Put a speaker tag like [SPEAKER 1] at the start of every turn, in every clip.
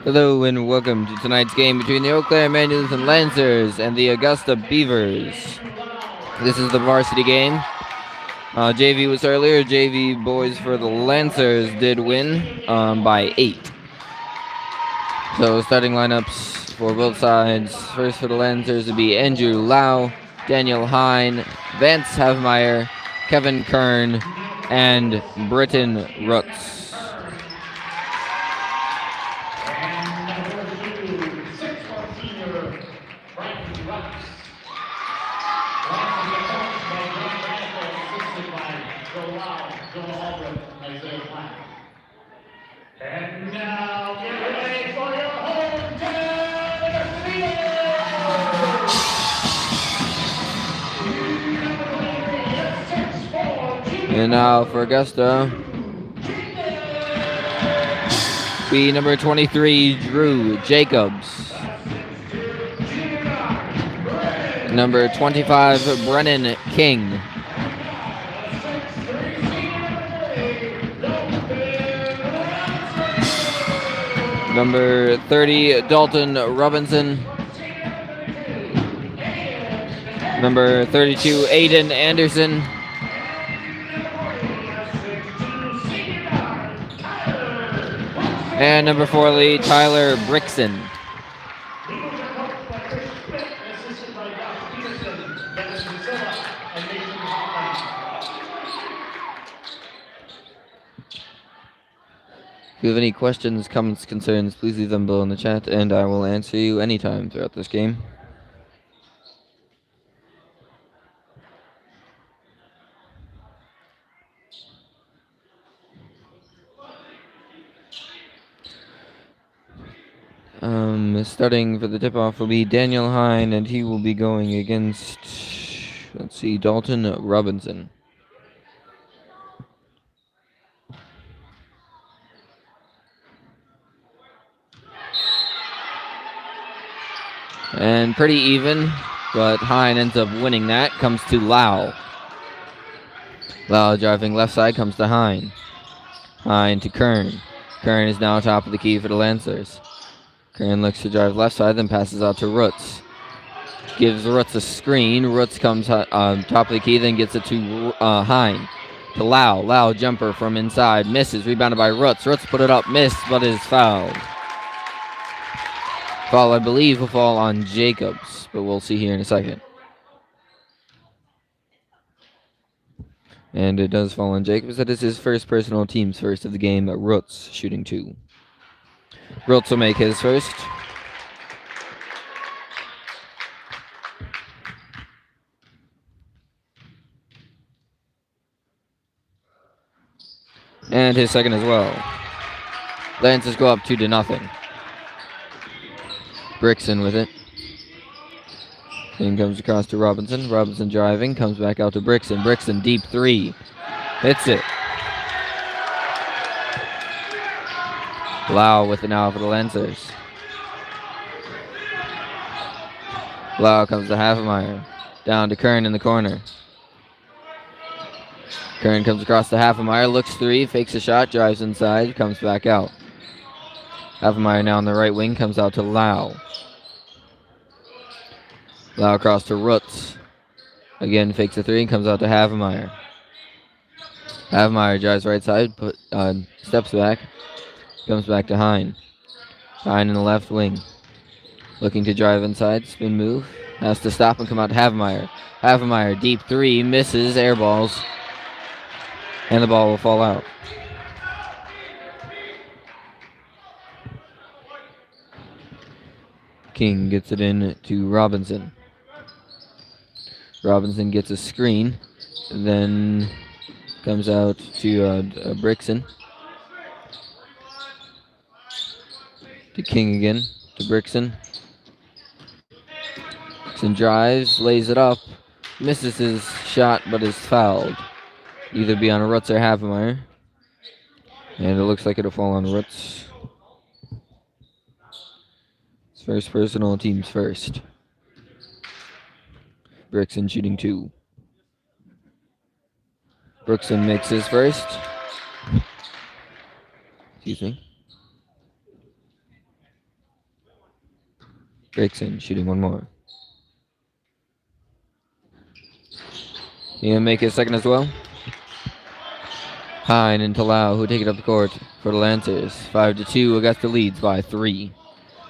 [SPEAKER 1] Hello and welcome to tonight's game between the Eau Claire Immanuels and Lancers and the Augusta Beavers. This is the varsity game. JV was earlier. JV boys for the Lancers did win by 8. So starting lineups for both sides. First for the Lancers would be Andrew Lau, Daniel Hine, Vance Havmeyer, Kevin Kern, and Britton Rutz. And now for Augusta, be number 23, Drew Jacobs. Number 25, Brennan King. Number 30, Dalton Robinson. Number 32, Aiden Anderson. And number 40, Tyler Brixon. If you have any questions, comments, concerns, please leave them below in the chat, and I will answer you anytime throughout this game. Starting for the tip-off will be Daniel Hine, and he will be going against, let's see, Dalton Robinson. And pretty even, but Hine ends up winning that. Comes to Lau. Lau driving left side, comes to Hine. Hine to Kern. Kern is now top of the key for the Lancers. Kern looks to drive left side, then passes out to Rutz. Gives Rutz a screen. Rutz comes top of the key, then gets it to Hine. To Lau. Lau jumper from inside. Misses. Rebounded by Rutz. Rutz put it up. Missed, but is fouled. Foul, I believe, will fall on Jacobs, but we'll see here in a second. And it does fall on Jacobs. That is his first personal, team's first of the game. Rutz shooting 2. Rutz will make his first. And his second as well. Lancers go up 2-0. Brixon with it. Then comes across to Robinson. Robinson driving, comes back out to Brixon. Brixon deep 3. Hits it. Lau with it now for the Lancers. Lau comes to Havemeyer. Down to Kern in the corner. Kern comes across to Havemeyer. Looks 3. Fakes a shot. Drives inside. Comes back out. Havemeyer now on the right wing. Comes out to Lau. Lau across to Rutz. Again, fakes a 3. Comes out to Havemeyer. Havemeyer drives right side. Steps back. Comes back to Hine. Hine in the left wing. Looking to drive inside. Spin move. Has to stop and come out to Havemeyer. Havemeyer, deep 3. Misses. Air balls. And the ball will fall out. King gets it in to Robinson. Robinson gets a screen. Then comes out to Brixon. To King again, to Brixon. Brixon drives, lays it up, misses his shot, but is fouled. Either be on Rutz or Havemeyer. And it looks like it'll fall on Rutz. It's first personal, team's first. Brixon shooting 2. Brixon makes his first. Excuse me. Brixton shooting one more. He'll make his second as well. Hine into Lau, who take it up the court for the Lancers. 5-2. Augusta leads by 3.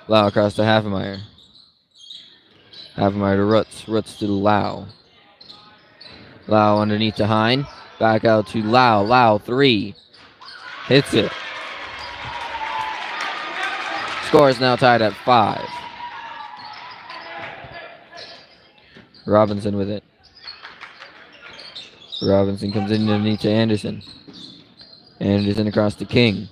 [SPEAKER 1] Lau across to Havemeyer. Havemeyer to Rutz. Rutz to Lau. Lau underneath to Hine. Back out to Lau. Lau 3. Hits it. Score is now tied at 5. Robinson with it. Robinson comes in underneath to Anderson. Anderson across to King.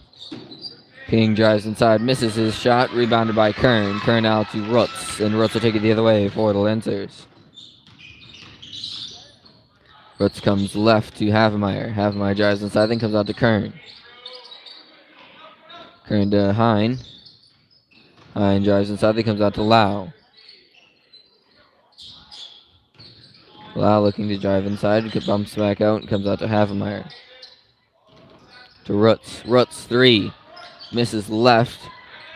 [SPEAKER 1] King drives inside, misses his shot, rebounded by Kern. Kern out to Rutz, and Rutz will take it the other way for the Lancers. Rutz comes left to Havemeyer. Havemeyer drives inside, then comes out to Kern. Kern to Hine. Hine drives inside, then comes out to Lau. Lau looking to drive inside, bumps back out, and comes out to Havemeyer. To Rutz. Rutz 3. Misses left.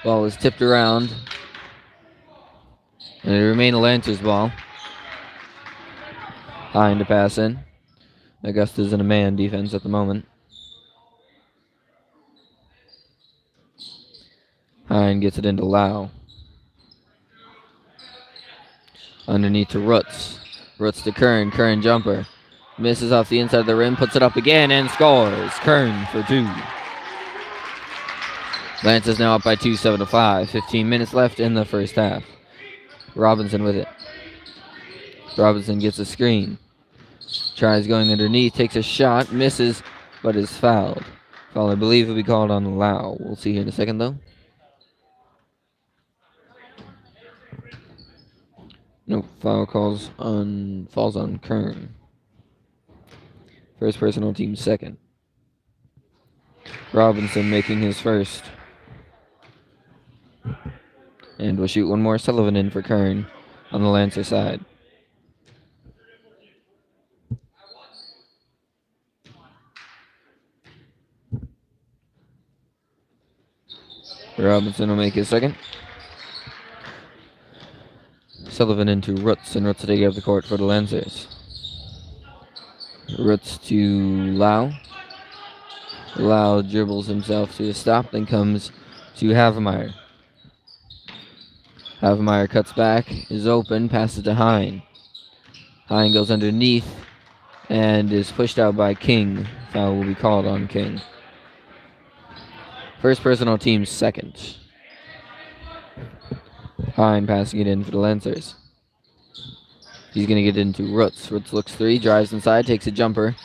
[SPEAKER 1] Ball is tipped around. And it remains a Lancers ball. Hine to pass in. Augusta's in a man defense at the moment. Hine gets it into Lau. Underneath to Rutz. Rutz to Kern. Kern jumper. Misses off the inside of the rim. Puts it up again and scores. Kern for 2. Lancers now up by 2, 7-5. 15 minutes left in the first half. Robinson with it. Robinson gets a screen. Tries going underneath, takes a shot, misses, but is fouled. Foul, I believe, will be called on Lau. We'll see here in a second, though. No, foul falls on Kern. First personal, team second. Robinson making his first. And we'll shoot one more. Sullivan in for Kern on the Lancer side. Robinson will make his second. Sullivan into Rutz, and Rutz will take it up the court for the Lancers. Rutz to Lau. Lau dribbles himself to a stop, then comes to Havemeyer. Havemeyer cuts back, is open, passes to Hine. Hine goes underneath and is pushed out by King. Foul will be called on King. First personal, team second. Hine passing it in for the Lancers. He's going to get into Rutz. Rutz looks 3, drives inside, takes a jumper,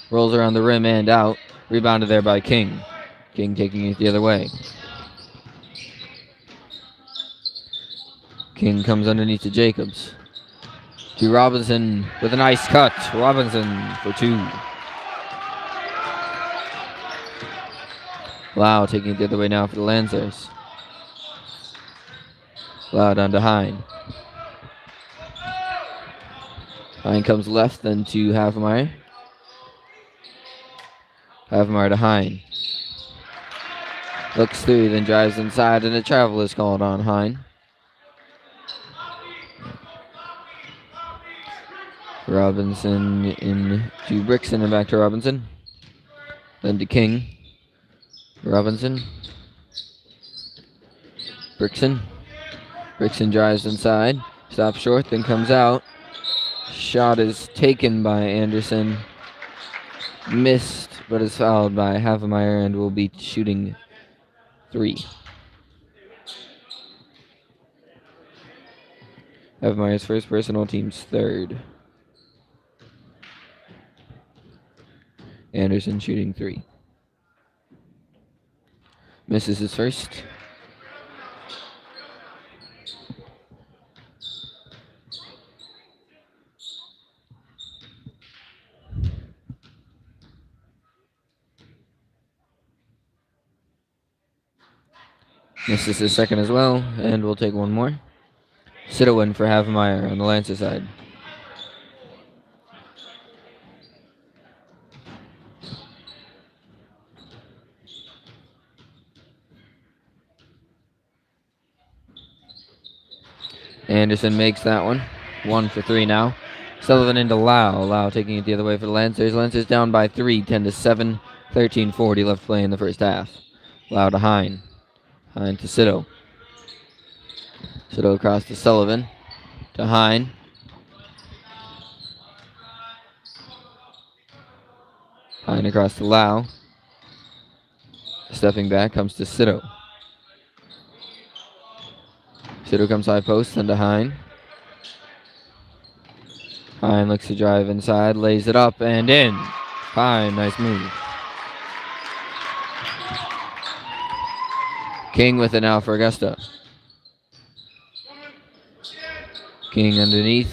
[SPEAKER 1] rolls around the rim and out. Rebounded there by King. King taking it the other way. King comes underneath to Jacobs. To Robinson with a nice cut. Robinson for 2. Lau taking it the other way now for the Lancers. Lau down to Hine. Hine comes left, then to Havemeyer. Havemeyer to Hine. Looks through, then drives inside, and a travel is called on Hine. Robinson in to Brixton and back to Robinson. Then to King. Robinson. Brixton. Brixton drives inside. Stops short, then comes out. Shot is taken by Anderson. Missed, but is fouled by Havemeyer and will be shooting 3. Havemeyer's first personal, team's third. Anderson shooting 3. Misses his first. Misses his second as well, and we'll take one more. Sit-a-win for Havemeyer on the Lancer side. Anderson makes that one. 1 for 3 now. Sullivan into Lau. Lau taking it the other way for the Lancers. Lancers down by 3, 10-7, 13:40 left play in the first half. Lau to Hine. Hine to Sito. Sito across to Sullivan. To Hine. Hine across to Lau. Stepping back comes to Sito. Sito comes high post, then to Hine. Hine looks to drive inside, lays it up and in. Hine, nice move. King with it now for Augusta. King underneath.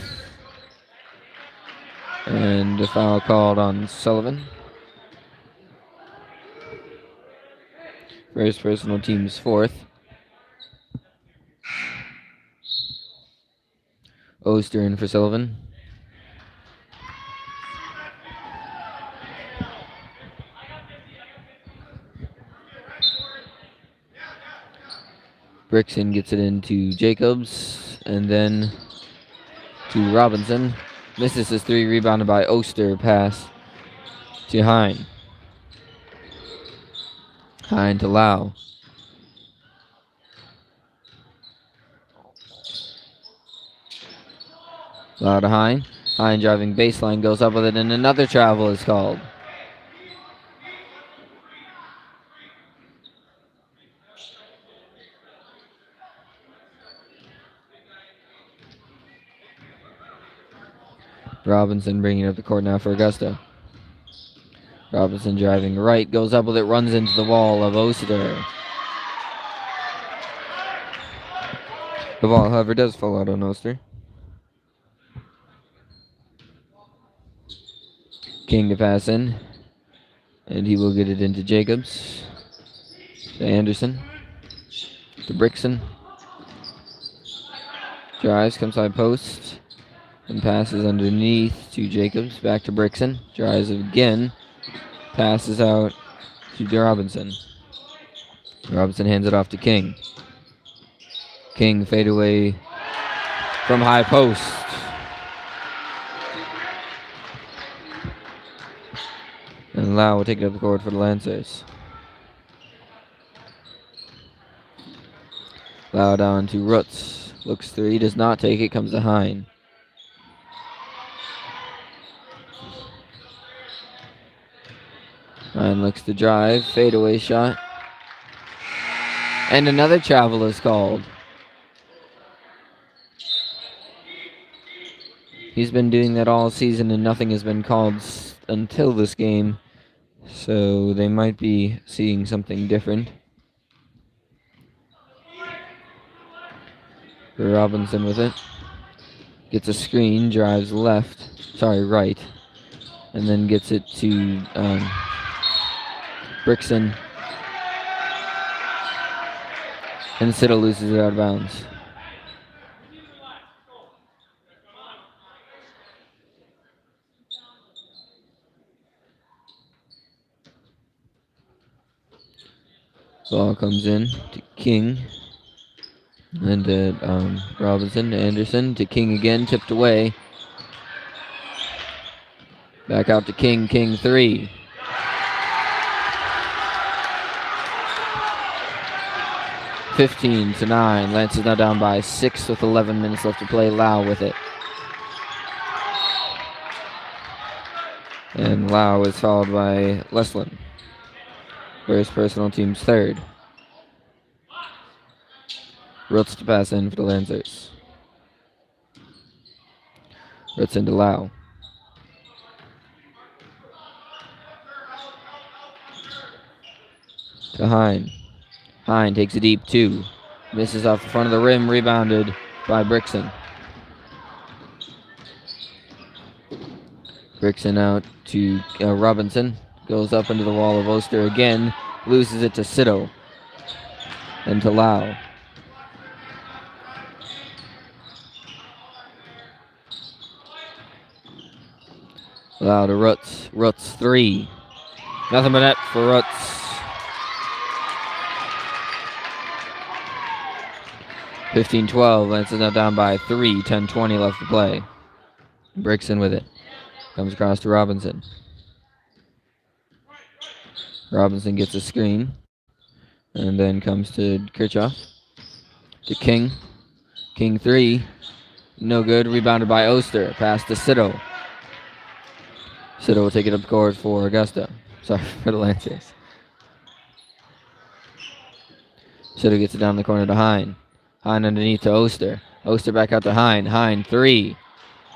[SPEAKER 1] And a foul called on Sullivan. First personal, team's fourth. Oster in for Sullivan. Brixton gets it into Jacobs, and then to Robinson. Misses his three, rebounded by Oster. Pass to Hine. Hine to Lau. Lau to Hine. Hine driving baseline, goes up with it, and another travel is called. Robinson bringing up the court now for Augusta. Robinson driving right, goes up with it, runs into the wall of Oster. The ball, however, does fall out on Oster. King to pass in, and he will get it into Jacobs. To Anderson. To Brixton. Drives, comes high post. And passes underneath to Jacobs. Back to Brixton. Drives again. Passes out to Robinson. Robinson hands it off to King. King fade away from high post. And Lau will take it up the court for the Lancers. Lau down to Rutz. Looks three, does not take it, comes to Hine. Hine looks to drive, fadeaway shot. And another travel is called. He's been doing that all season and nothing has been called until this game. So they might be seeing something different. Robinson with it. Gets a screen, drives right. And then gets it to Brixton. And Sito loses it out of bounds. Ball comes in to King. And to Robinson, to Anderson, to King again, tipped away. Back out to King, King three. (15-9). Lancers now down by 6 with 11 minutes left to play. Lau with it. And Lau is followed by Leslin. First personal, team's third. Rutz to pass in for the Lancers. Rutz into Lau. To Hine. Hine takes a deep two. Misses off the front of the rim, rebounded by Brixton. Brixton out to Robinson. Goes up into the wall of Oster again. Loses it to Sito. And to Lau. Lau to Rutz. Rutz three. Nothing but net for Rutz. 15-12. Lancers now down by 3. 10-20 left to play. Brixton with it. Comes across to Robinson. Robinson gets a screen. And then comes to Kirchhoff. To King. King 3. No good. Rebounded by Oster. Pass to Sito. Sito will take it up court for Augusta. Sorry, for the Lancers. Sito gets it down the corner to Hine. Hine underneath to Oster. Oster back out to Hine. Hine 3.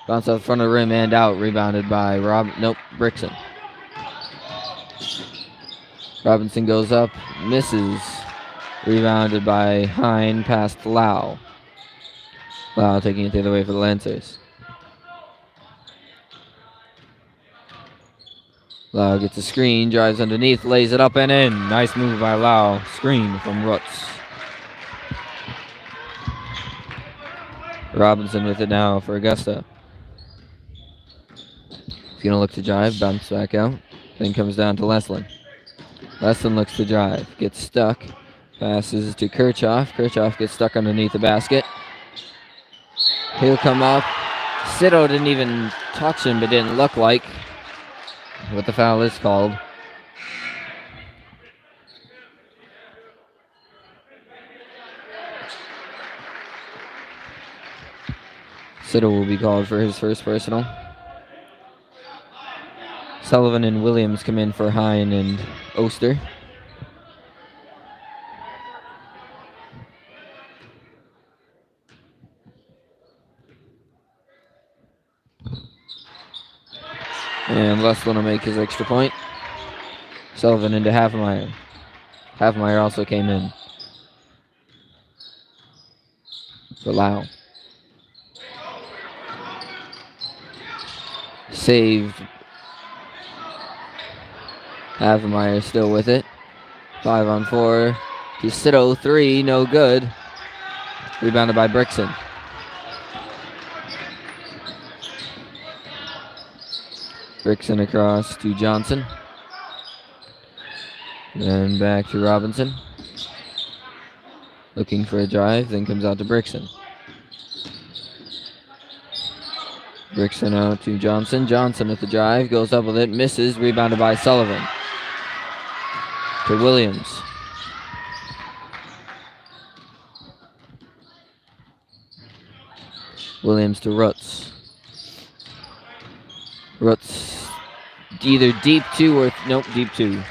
[SPEAKER 1] Bounce off the front of the rim and out. Rebounded by Brixton. Robinson goes up. Misses. Rebounded by Hine past Lau. Lau taking it the other way for the Lancers. Lau gets a screen, drives underneath, lays it up and in. Nice move by Lau. Screen from Rutz. Robinson with it now for Augusta. He's going to look to drive, bounce back out. Then comes down to Leslin. Leslin looks to drive, gets stuck. Passes to Kirchhoff. Kirchhoff gets stuck underneath the basket. He'll come up. Sito didn't even touch him, but didn't look like what the foul is called. Sito will be called for his first personal. Sullivan and Williams come in for Hine and Oster. And Leslin will make his extra point. Sullivan into Havemeyer. Havemeyer also came in for Lau. Saved. Havemeyer still with it. 5-on-4. To Sito, 3, no good. Rebounded by Brixton. Brixton across to Johnson. Then back to Robinson. Looking for a drive, then comes out to Brixton. Brixton out to Johnson. Johnson with the drive, goes up with it, misses, rebounded by Sullivan. To Williams. Williams to Rutz. Rutz either deep 2 or deep 2.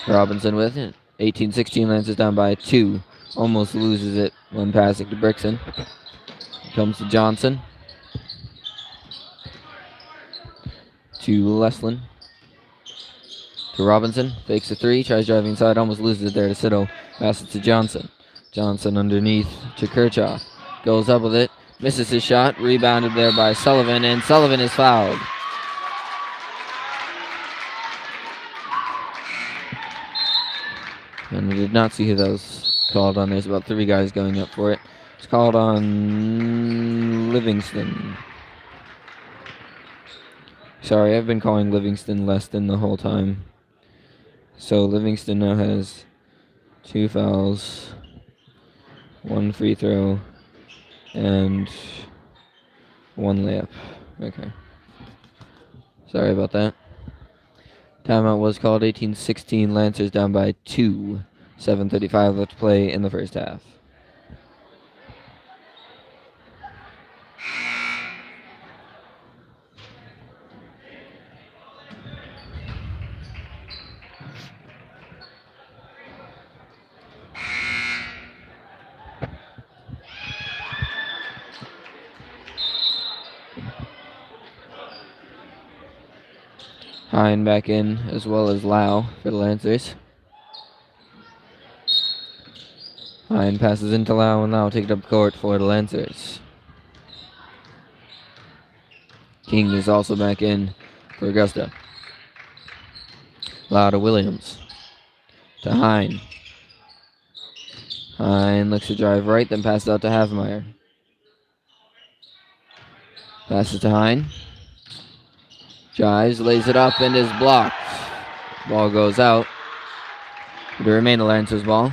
[SPEAKER 1] Robinson with it. 18-16, Lancers down by 2. Almost loses it when passing to Brixton. Comes to Johnson. To Leslin. To Robinson. Fakes a 3. Tries driving inside. Almost loses it there to Sito. Passes to Johnson. Johnson underneath to Kirchhoff. Goes up with it. Misses his shot. Rebounded there by Sullivan. And Sullivan is fouled. And we did not see who that was called on. There's about 3 guys going up for it. It's called on Livingston. Sorry, I've been calling Livingston Leston the whole time. So Livingston now has 2 fouls, 1 free throw, and 1 layup. Okay. Sorry about that. Timeout was called. 18-16, Lancers down by 2. 7:35 left to play in the first half. Hine back in, as well as Lau for the Lancers. Hine passes into Lau, and Lau takes it up court for the Lancers. King is also back in for Augusta. Lau to Williams. To Hine. Hine looks to drive right, then passes out to Havemeyer. Passes to Hine. Drives, lays it up, and is blocked. Ball goes out. It'll remain the Lancers ball.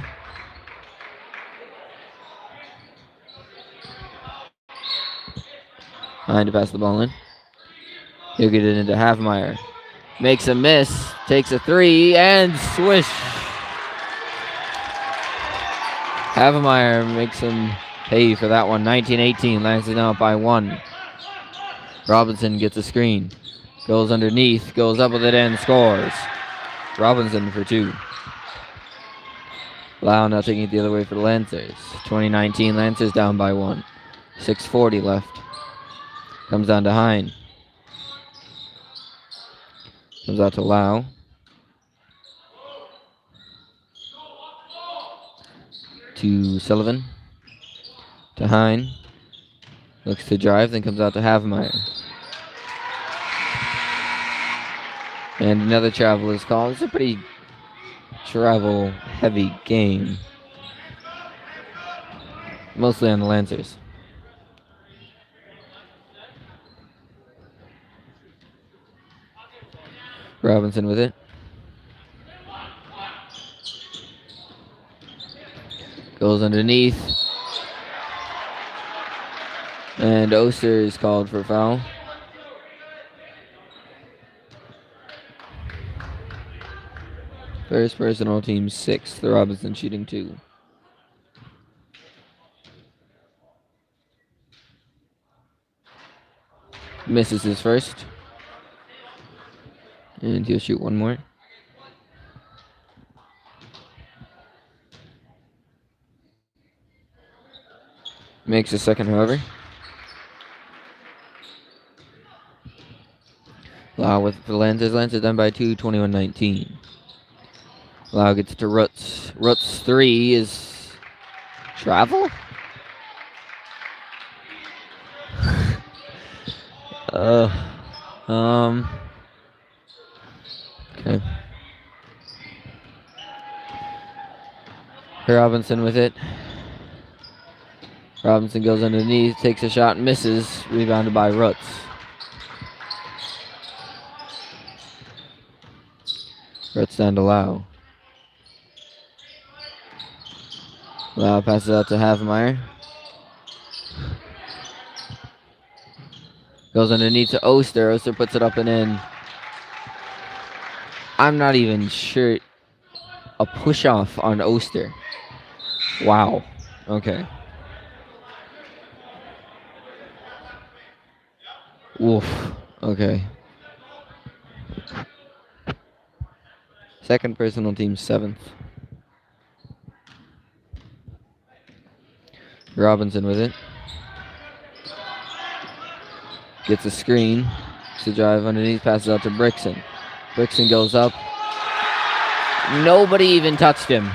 [SPEAKER 1] Behind to pass the ball in. He'll get it into Halfmeyer. Makes a miss. Takes a three and swish. Halfmeyer makes him pay for that one. 19-18. Lancers now up by 1. Robinson gets a screen. Goes underneath. Goes up with it and scores. Robinson for 2. Lau now taking it the other way for the Lancers. 2019 Lancers down by 1. 6:40 left. Comes down to Hine. Comes out to Lau. To Sullivan. To Hine. Looks to drive, then comes out to Havemeyer. And another travel is called. It's a pretty travel-heavy game. Mostly on the Lancers. Robinson with it. Goes underneath. And Oster is called for a foul. First personal, team 6th. Robinson shooting 2. Misses his first. And he'll shoot one more. Makes a second, however. Lau with the Lancers. Lancers done by 2, 21-19. Lau gets to Rutz. Rutz 3 is travel? Okay. Robinson with it. Robinson goes underneath, takes a shot, misses. Rebounded by Rutz. Rutz down to Lau. Lau passes out to Havemeyer. Goes underneath to Oster. Oster puts it up and in. I'm not even sure. A push-off on Oster. Wow. Okay. Oof. Okay. Second personal, team 7th. Robinson with it. Gets a screen. To drive underneath, passes out to Brixton. Brixton goes up. Nobody even touched him.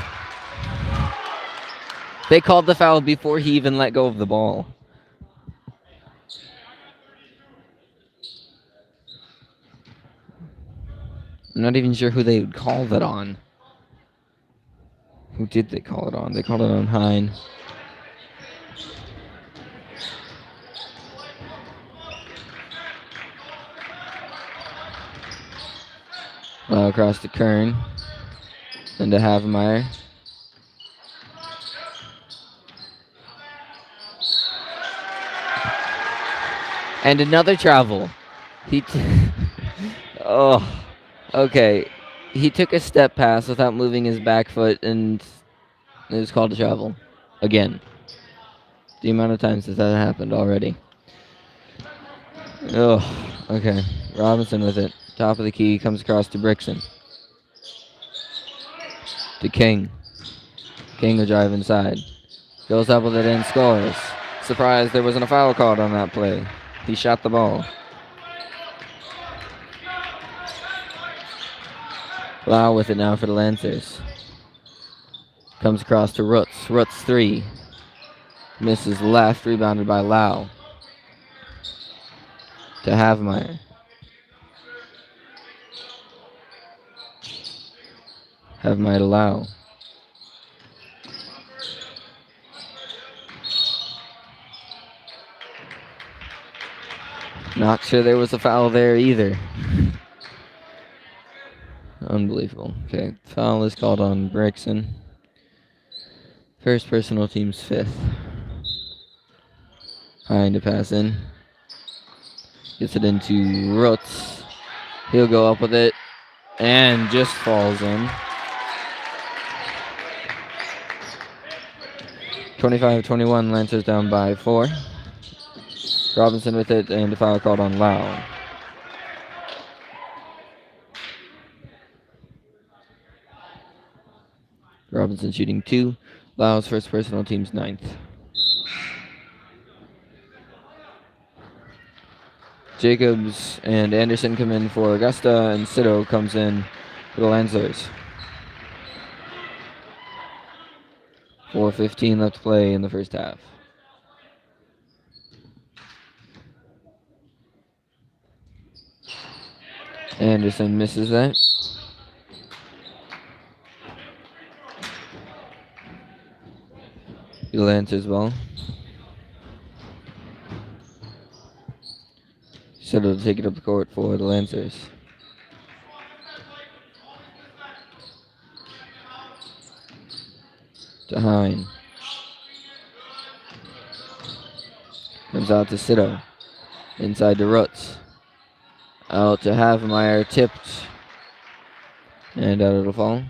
[SPEAKER 1] They called the foul before he even let go of the ball. I'm not even sure who they would call that on. Who did they call it on? They called it on Hine. Across to Kern. Then to Havemeyer. And another travel. Oh, okay. He took a step pass without moving his back foot, and it was called a travel. Again. The amount of times that happened already. Oh, okay. Robinson with it. Top of the key, comes across to Brixton. To King. King will drive inside. Goes up with it and scores. Surprised there wasn't a foul called on that play. He shot the ball. Lau with it now for the Lancers. Comes across to Rutz. Rutz 3. Misses left, rebounded by Lau. To Havemeyer. Havemeyer to Lau. Not sure there was a foul there either. Unbelievable. Okay, foul is called on Brixton. First personal, team's 5th. Hine to pass in. Gets it into Roots. He'll go up with it and just falls in. 25-21, Lancers down by 4. Robinson with it, and the foul called on Lau. Robinson shooting 2. Lau's first personal, team's 9th. Jacobs and Anderson come in for Augusta, and Cito comes in for the Lancers. 4:15 left to play in the first half. Anderson misses that. The Lancers ball. Cito to take it up the court for the Lancers. To Hine. Comes out to Cito. Inside to Rutz. Out to Havemeyer, tipped. And out it'll fall.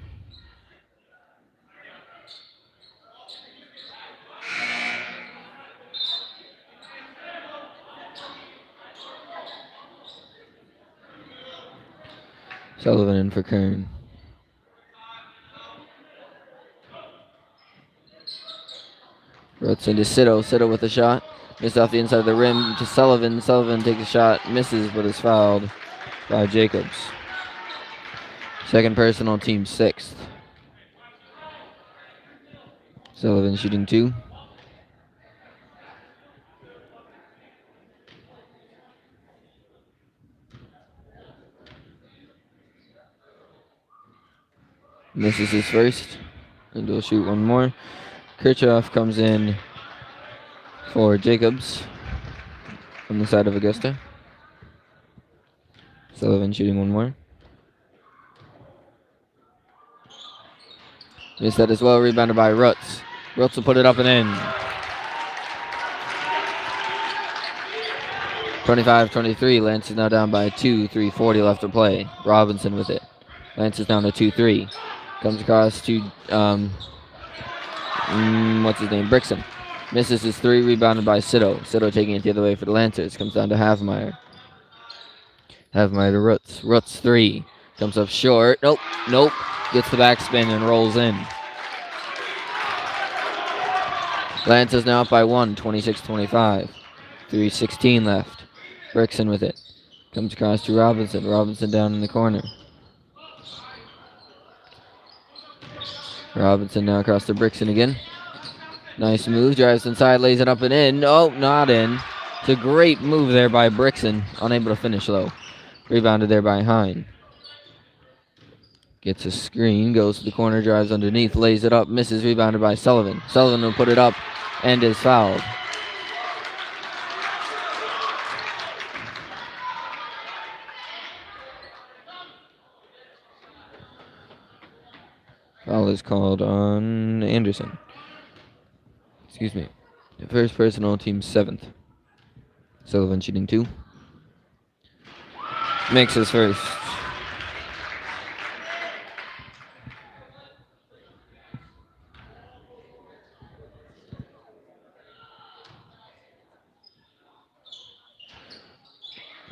[SPEAKER 1] Sullivan in for Kern. Rutz into Cito. Cito with a shot. Missed off the inside of the rim to Sullivan. Sullivan takes a shot, misses, but is fouled by Jacobs. Second personal, team 6th. Sullivan shooting 2. Misses his first, and will shoot one more. Kirchhoff comes in for Jacobs from the side of Augusta. Sullivan shooting one more. Missed that as well, rebounded by Rutz. Rutz will put it up and in. 25-23, Lance is now down by 2, 3:40 left to play. Robinson with it. Lance is down to 2-3. Comes across to, what's his name, Brixton. Misses his 3, rebounded by Cito. Cito taking it the other way for the Lancers. Comes down to Havemeyer. Havemeyer to Rutz. Rutz 3. Comes up short. Nope. Gets the backspin and rolls in. Lancers now up by 1, 26-25. 3:16 left. Brixton with it. Comes across to Robinson. Robinson down in the corner. Robinson now across to Brixton again. Nice move. Drives inside, lays it up and in. Oh, not in. It's a great move there by Brixton. Unable to finish, though. Rebounded there by Hine. Gets a screen. Goes to the corner. Drives underneath. Lays it up. Misses. Rebounded by Sullivan. Sullivan will put it up and is fouled. Foul is called on Anderson. Excuse me. The first personal, team 7th. Sullivan shooting 2. Makes his first.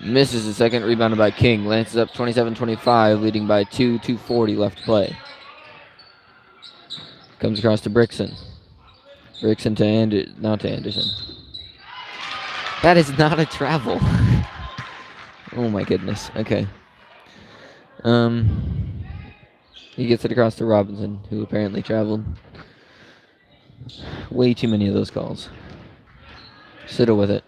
[SPEAKER 1] Misses his second, rebounded by King. Lance is up 27-25, leading by 2, 2:40 left to play. Comes across to Brixton. Brixton to not to Anderson. That is not a travel. Oh my goodness. Okay. He gets it across to Robinson, who apparently traveled. Way too many of those calls. Cito with it.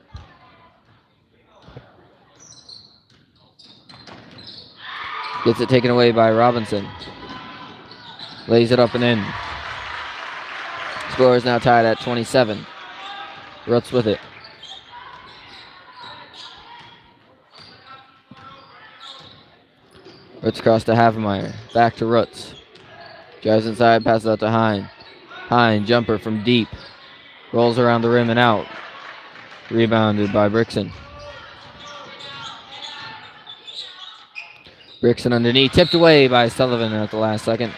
[SPEAKER 1] Gets it taken away by Robinson. Lays it up and in. Score is now tied at 27. Rutz with it. Rutz across to Havemeyer. Back to Rutz. Drives inside, passes out to Hine. Hine, jumper from deep. Rolls around the rim and out. Rebounded by Brixton. Brixton underneath, tipped away by Sullivan at the last second.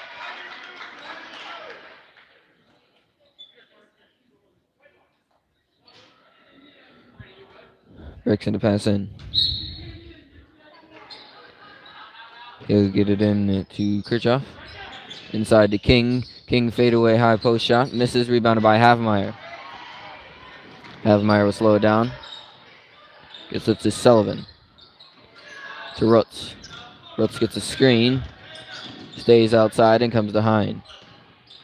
[SPEAKER 1] Brixton to pass in. He'll get it in to Kirchhoff. Inside to King. King fadeaway high post shot. Misses, rebounded by Havemeyer. Havemeyer will slow it down. Gets it to Sullivan. To Rutz. Rutz gets a screen. Stays outside and comes to Hine.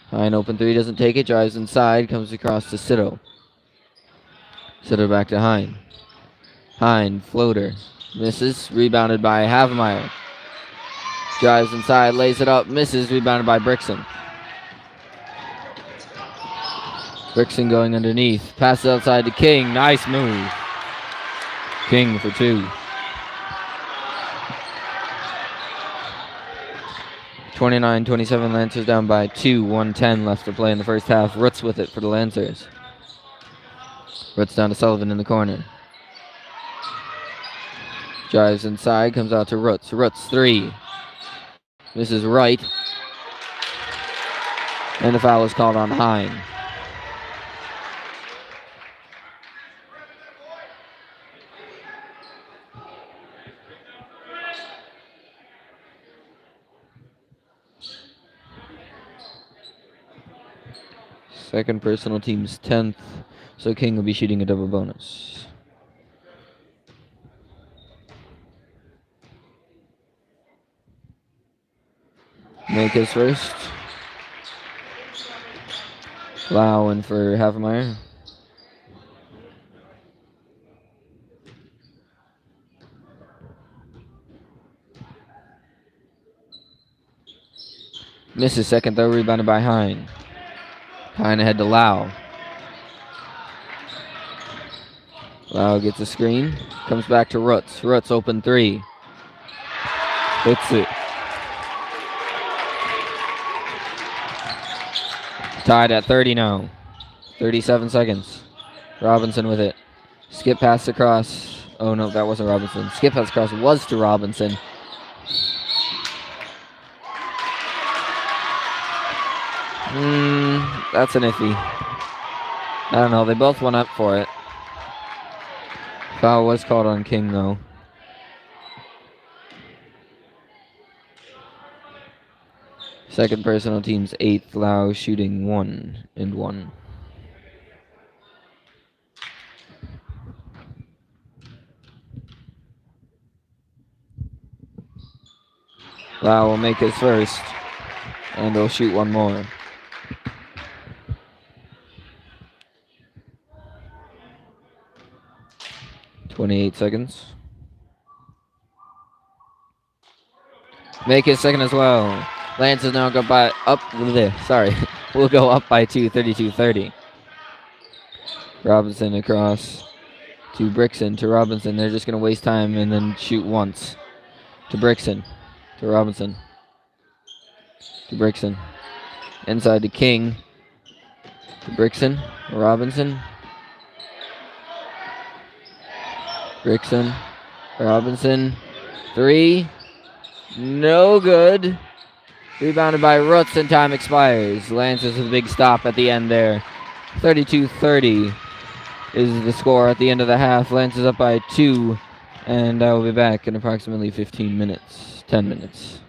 [SPEAKER 1] Hine open three, doesn't take it. Drives inside, comes across to Sitto. Sitto back to Hine. Hine, floater. Misses, rebounded by Havemeyer. Drives inside, lays it up, misses, rebounded by Brixton. Brixton going underneath. Passes outside to King. Nice move. King for two. 29-27, Lancers down by 2. 1:10 left to play in the first half. Rutz with it for the Lancers. Rutz down to Sullivan in the corner. Drives inside, comes out to Rutz. Rutz, three. Misses right. And the foul is called on Hine. Second personal, team's 10th, so King will be shooting a double bonus. Make his first. Lau in for Havemeyer. Misses second though, rebounded by Hine. Hine ahead to Lau. Lau gets a screen. Comes back to Rutz. Rutz open three. Hits it. Tied at 30 now. 37 seconds. Robinson with it. Skip pass across. Oh no, that wasn't Robinson. Skip pass across was to Robinson. That's an iffy. I don't know. They both went up for it. Foul was called on King though. Second personal, team's 8th. Lau shooting 1 and 1. Lau will make his first, and he'll shoot one more. .28 seconds. Make his second as well. Lance is now go by up. We'll go up by 2, 32-30. Robinson across to Brixton to Robinson. They're just going to waste time and then shoot once. To Brixton. To Robinson. To Brixton. Inside to King. To Brixton. Robinson. Brixton. Robinson. Three. No good. Rebounded by Rutz and time expires. Lancers with a big stop at the end there. 32-30 is the score at the end of the half. Lancers up by 2, and I will be back in approximately 15 minutes. 10 minutes.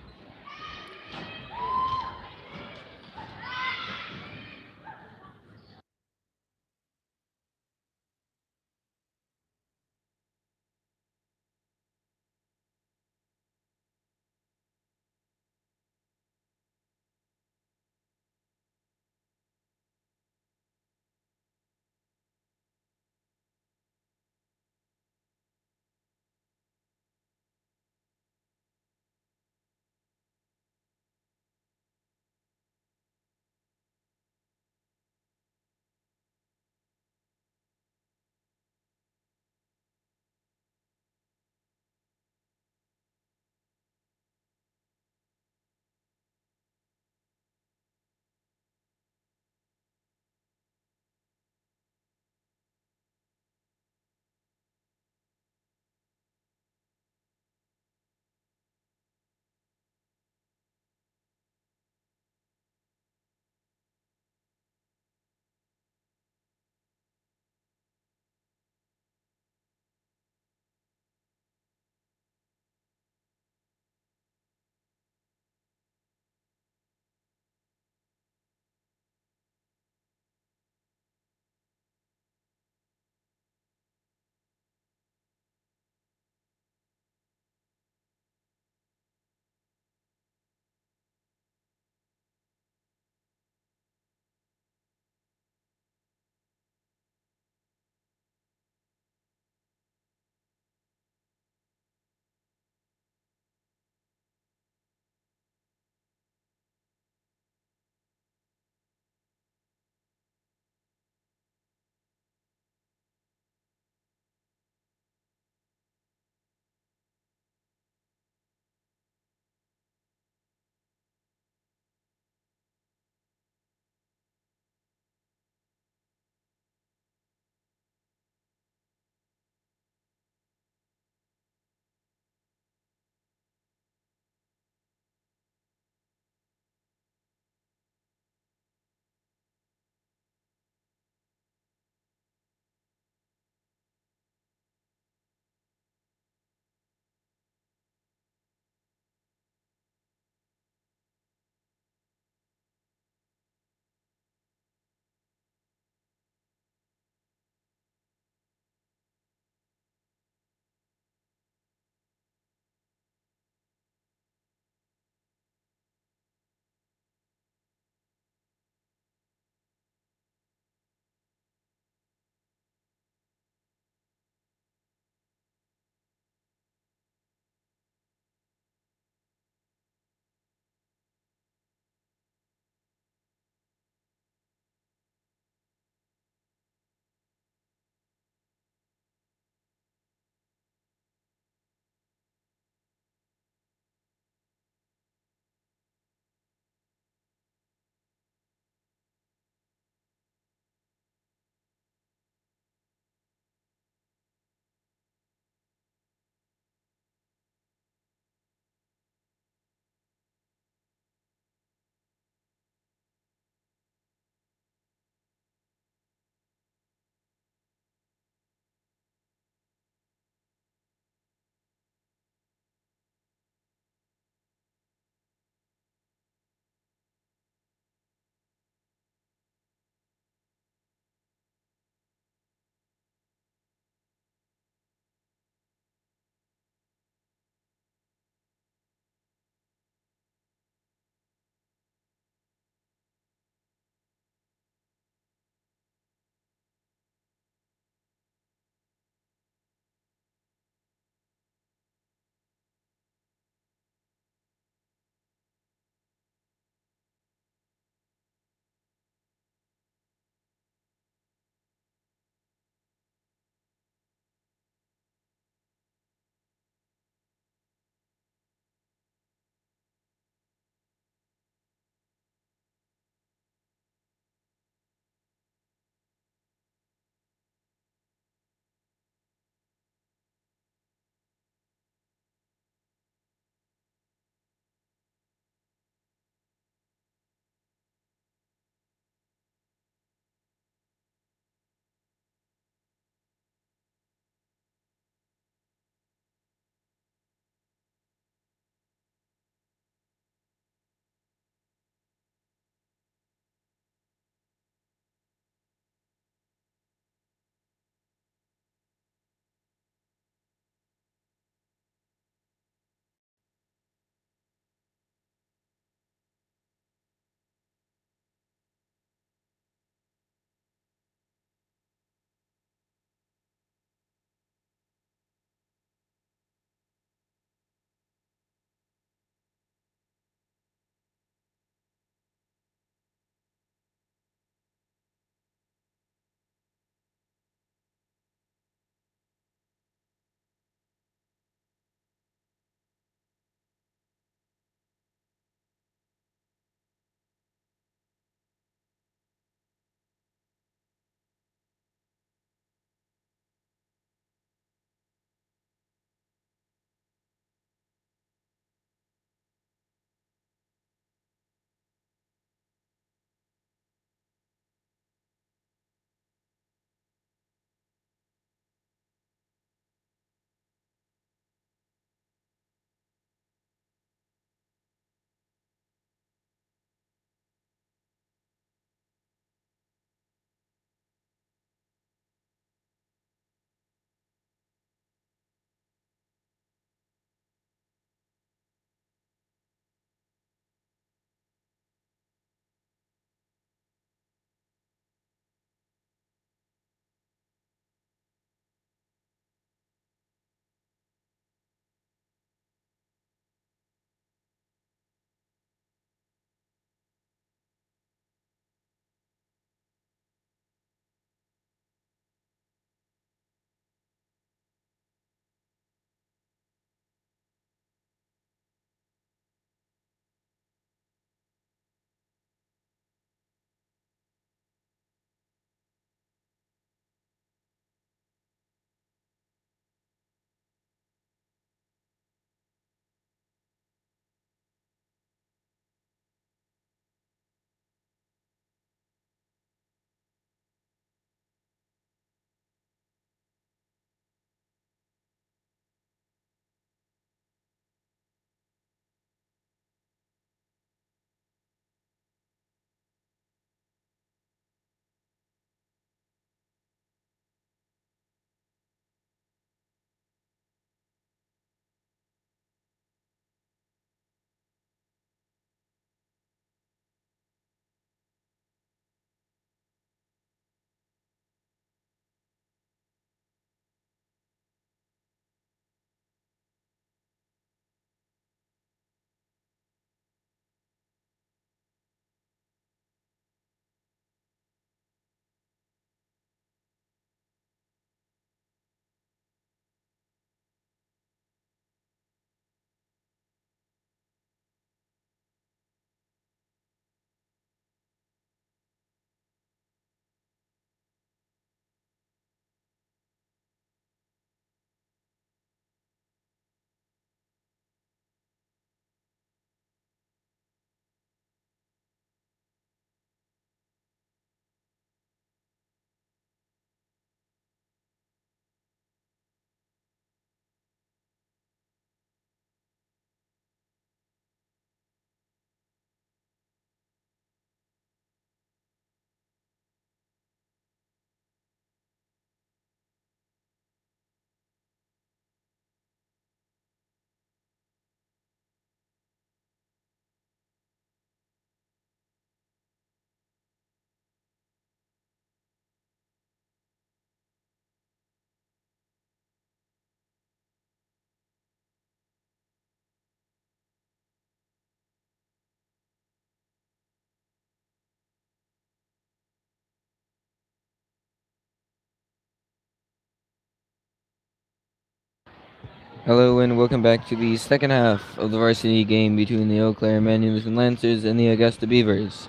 [SPEAKER 1] Hello and welcome back to the second half of the varsity game between the Eau Claire Immanuel Lancers and the Augusta Beavers.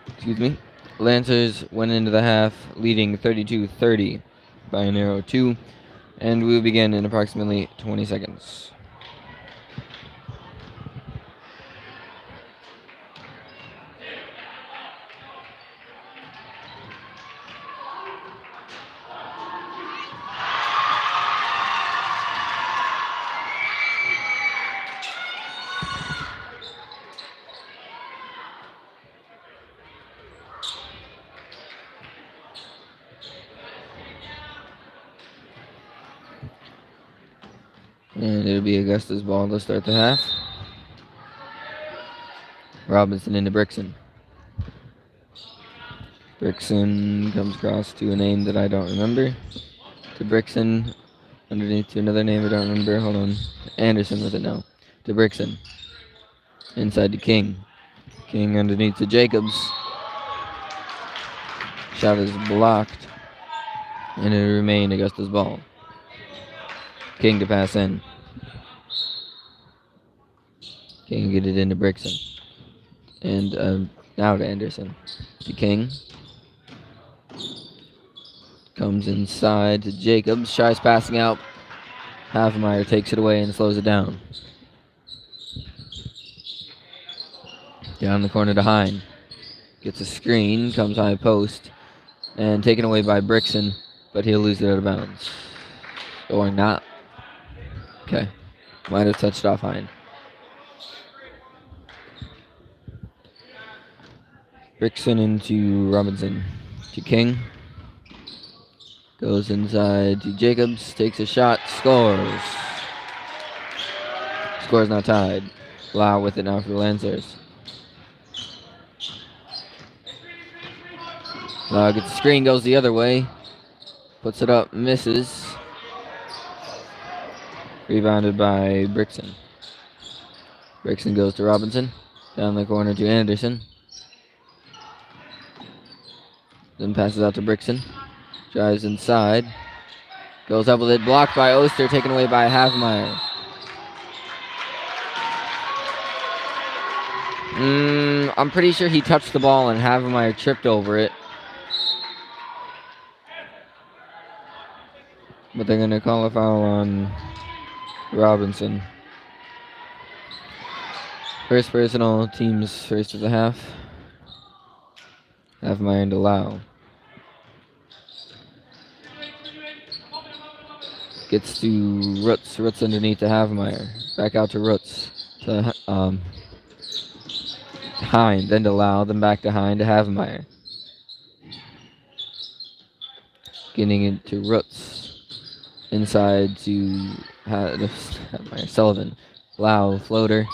[SPEAKER 1] Excuse me. Lancers went into the half leading 32-30 by a narrow 2, and we will begin in approximately 20 seconds. And it'll be Augusta's ball to start the half. Robinson into Brixon. Brixon comes across to a name that I don't remember. To Brixon, underneath to another name I don't remember. Hold on. Anderson with it now. To Brixon. Inside to King. King underneath to Jacobs. Shot is blocked. And it'll remain Augusta's ball. King to pass in. King get it into Brixon. And now to Anderson. To King. Comes inside to Jacobs. Tries passing out. Havemeyer takes it away and slows it down. Down the corner to Hine. Gets a screen. Comes high post. And taken away by Brixon. But he'll lose it out of bounds. Or not. Okay. Might have touched off Hine. Brixon into Robinson. To King. Goes inside to Jacobs. Takes a shot. Scores. Score's now tied. Lau with it now for the Lancers. Lau gets the screen. Goes the other way. Puts it up. Misses. Rebounded by Brixon. Brixon goes to Robinson. Down the corner to Anderson. Then passes out to Brixon. Drives inside. Goes up with it. Blocked by Oster. Taken away by Havemeyer. I'm pretty sure he touched the ball and Havemeyer tripped over it. But they're going to call a foul on Robinson. First personal, team's first of the half. Havemeyer into Lau. Gets to Roots. Roots underneath to Havemeyer. Back out to Roots. To Hine. Then to Lau. Then back to Hine to Havemeyer. Getting into Roots. Inside to Havemeyer. Sullivan. Lau. Floater.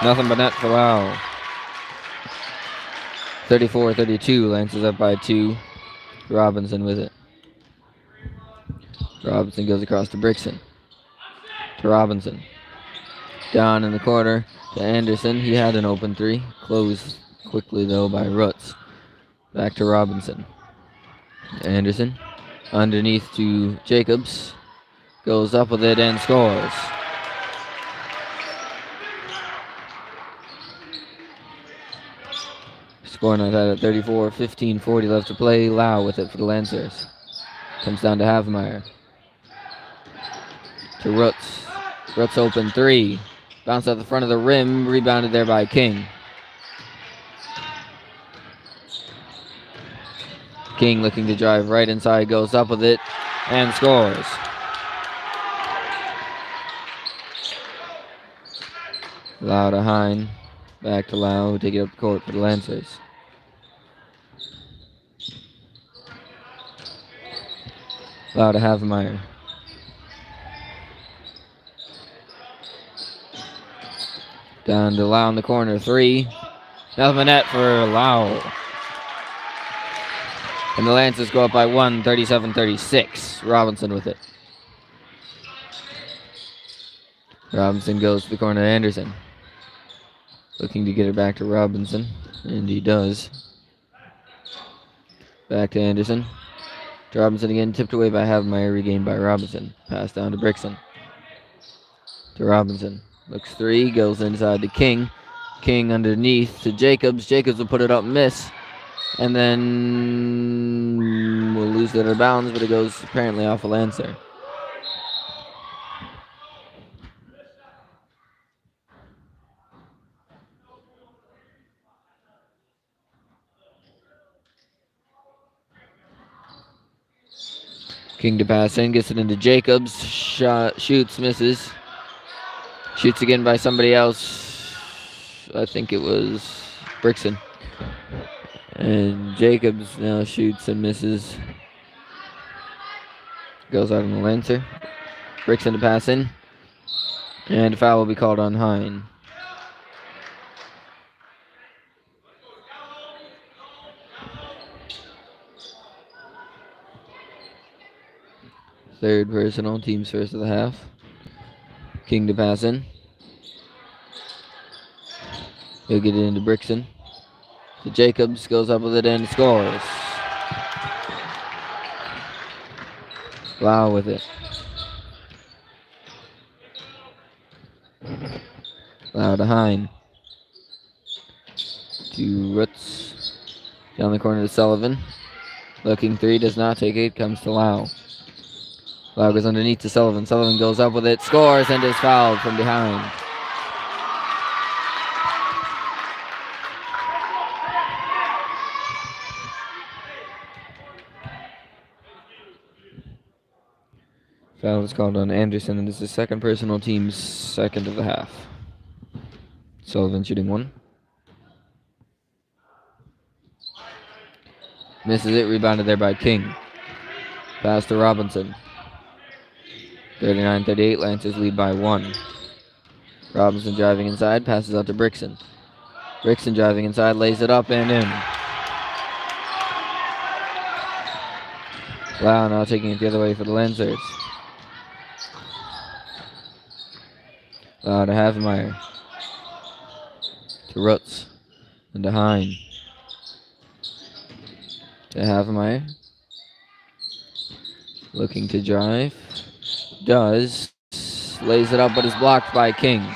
[SPEAKER 1] Nothing but net for Lau. 34-32. Lances up by 2. Robinson with it. Robinson goes across to Brixon. To Robinson. Down in the corner to Anderson. He had an open 3. Closed quickly though by Roots. Back to Robinson. Anderson. Underneath to Jacobs. Goes up with it and scores. Score not at 34, 15-40 left to play. Lau with it for the Lancers. Comes down to Havemeyer. To Roots. Roots open 3. Bounce out the front of the rim. Rebounded there by King. King looking to drive right inside. Goes up with it and scores. Lau to Hine. Back to Lau. Take it up the court for the Lancers. Lau to Havemeyer. Down to Lau in the corner. 3. Nothing but net for Lau. And the Lancers go up by 1, 37-36. Robinson with it. Robinson goes to the corner to Anderson. Looking to get it back to Robinson. And he does. Back to Anderson. To Robinson again. Tipped away by Havemeyer. Regained by Robinson. Pass down to Brixon. To Robinson. Looks three, goes inside to King. King underneath to Jacobs. Jacobs will put it up, miss. And then we'll lose it out of bounds, but it goes apparently off a Lancer. King to pass in, gets it into Jacobs. Shot, shoots, misses. Shoots again by somebody else. I think it was Brixton. And Jacobs now shoots and misses. Goes out on the Lancer. Brixton to pass in. And a foul will be called on Hine. Third personal, team's first of the half. King to pass in. He'll get it into Brixton. To Jacobs, goes up with it and scores. Lau with it. Lau to Hine. To Roots. Down the corner to Sullivan. Looking three, does not take it, comes to Lau. Lau goes underneath to Sullivan. Sullivan goes up with it, scores, and is fouled from behind. Foul is called on Anderson, and this is second personal, team's second of the half. Sullivan shooting one. Misses it, rebounded there by King. Pass to Robinson. 39-38, Lancers lead by one. Robinson driving inside, passes out to Brixton. Brixton driving inside, lays it up and in. Lau now taking it the other way for the Lancers. Lau to Havemeyer. To Rutz. And to Hine. To Havemeyer. Looking to drive. Does. Lays it up but is blocked by King.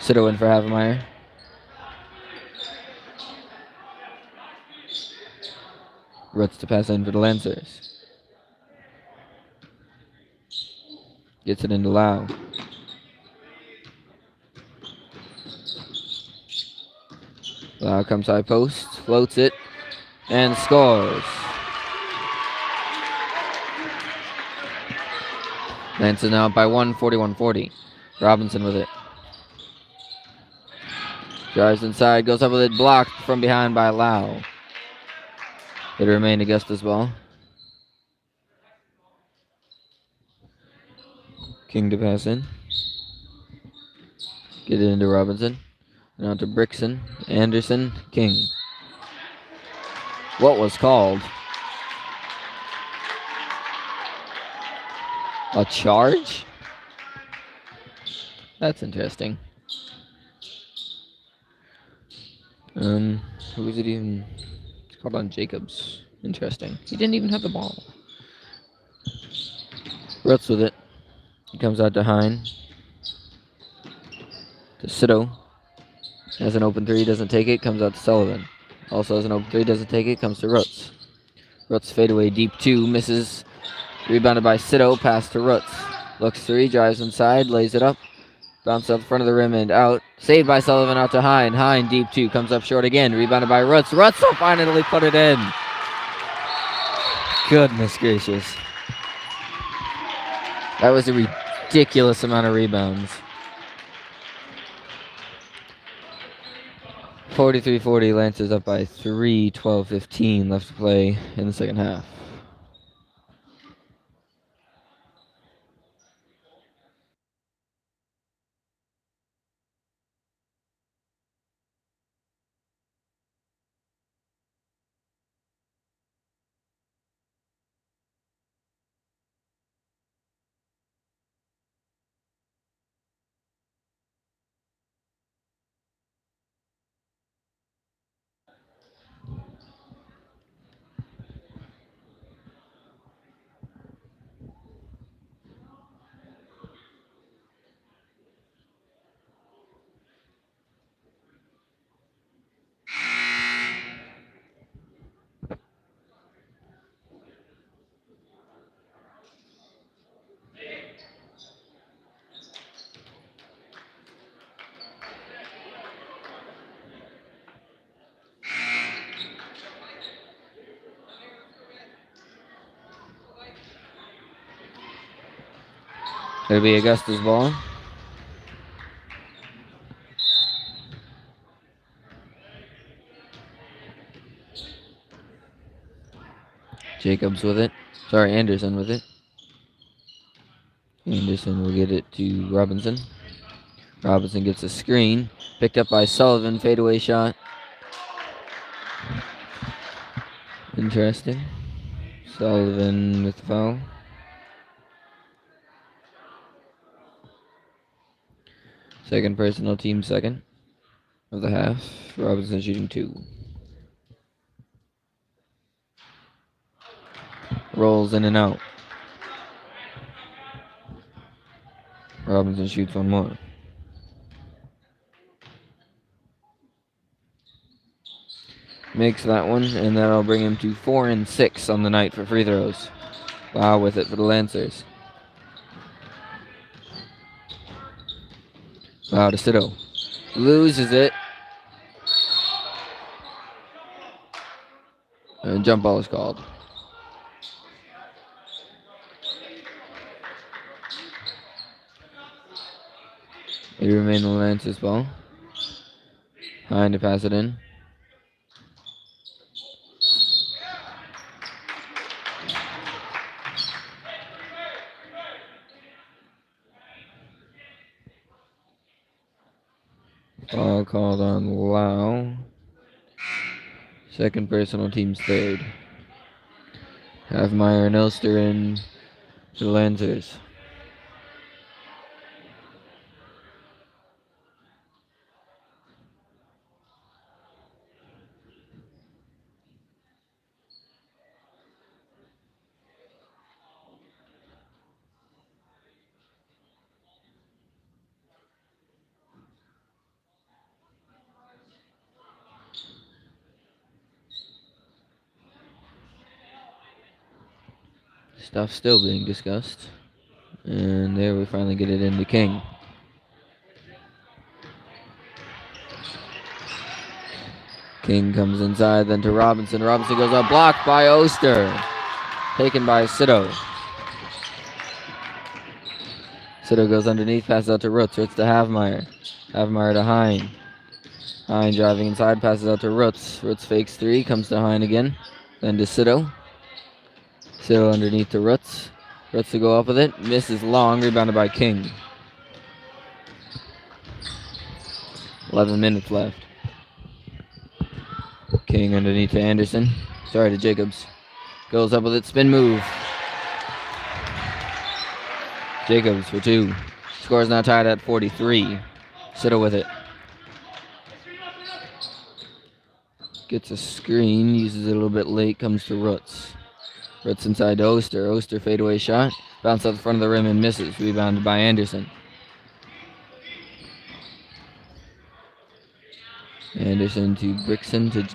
[SPEAKER 1] Sido in for Havemeyer. Rutz to pass in for the Lancers. Gets it into Lau. Lau comes high post, floats it, and scores. Lancers now up by 1, 41-40. Robinson with it. Drives inside, goes up with it, blocked from behind by Lau. It remained Augusta's ball. King to pass in. Get it into Robinson. Now to Brixton. Anderson. King. What was called? A charge? That's interesting. Who is it even? It's called on Jacobs. Interesting. He didn't even have the ball. Rutz with it. He comes out to Hine. To Sido. Has an open three, doesn't take it, comes out to Sullivan. Also has an open three, doesn't take it, comes to Rutz. Rutz fadeaway deep two, misses. Rebounded by Sido, pass to Rutz. Looks three, drives inside, lays it up. Bounce out the front of the rim and out. Saved by Sullivan out to Hine. Hine deep two, comes up short again, rebounded by Rutz. Rutz will finally put it in. Goodness gracious. That was a ridiculous amount of rebounds. 43-40, Lancers up by 3, 12-15 left to play in the second half. It'll be Augusta's ball. Jacobs with it. Sorry, Anderson with it. Anderson will get it to Robinson. Robinson gets a screen. Picked up by Sullivan. Fadeaway shot. Interesting. Sullivan with the foul. Second personal, team second of the half. Robinson shooting 2. Rolls in and out. Robinson shoots one more. Makes that one, and that'll bring him to 4 and 6 on the night for free throws. Wow, with it for the Lancers. Wow, to Sito. Loses it. And jump ball is called. It remains the Lancers ball. Trying to pass it in. Foul called on Lau. Second personal, team's third. Havmeyer and Elster in for the Lancers. Stuff still being discussed. And there we finally get it into King. King comes inside, then to Robinson. Robinson goes up, blocked by Oster. Taken by Sito. Sito goes underneath, passes out to Roots. Roots to Havmeyer. Havmeyer to Hine. Hine driving inside, passes out to Roots. Roots fakes 3, comes to Hine again. Then to Sito. Sito underneath to Roots. Roots to go up with it. Misses long, rebounded by King. 11 minutes left. King underneath to Anderson. Sorry, to Jacobs. Goes up with it, spin move. Jacobs for 2. Score is now tied at 43. Sito with it. Gets a screen, uses it a little bit late, comes to Roots. Roots inside to Oster. Oster fadeaway shot. Bounce out the front of the rim and misses. Rebounded by Anderson. Anderson to Brixton to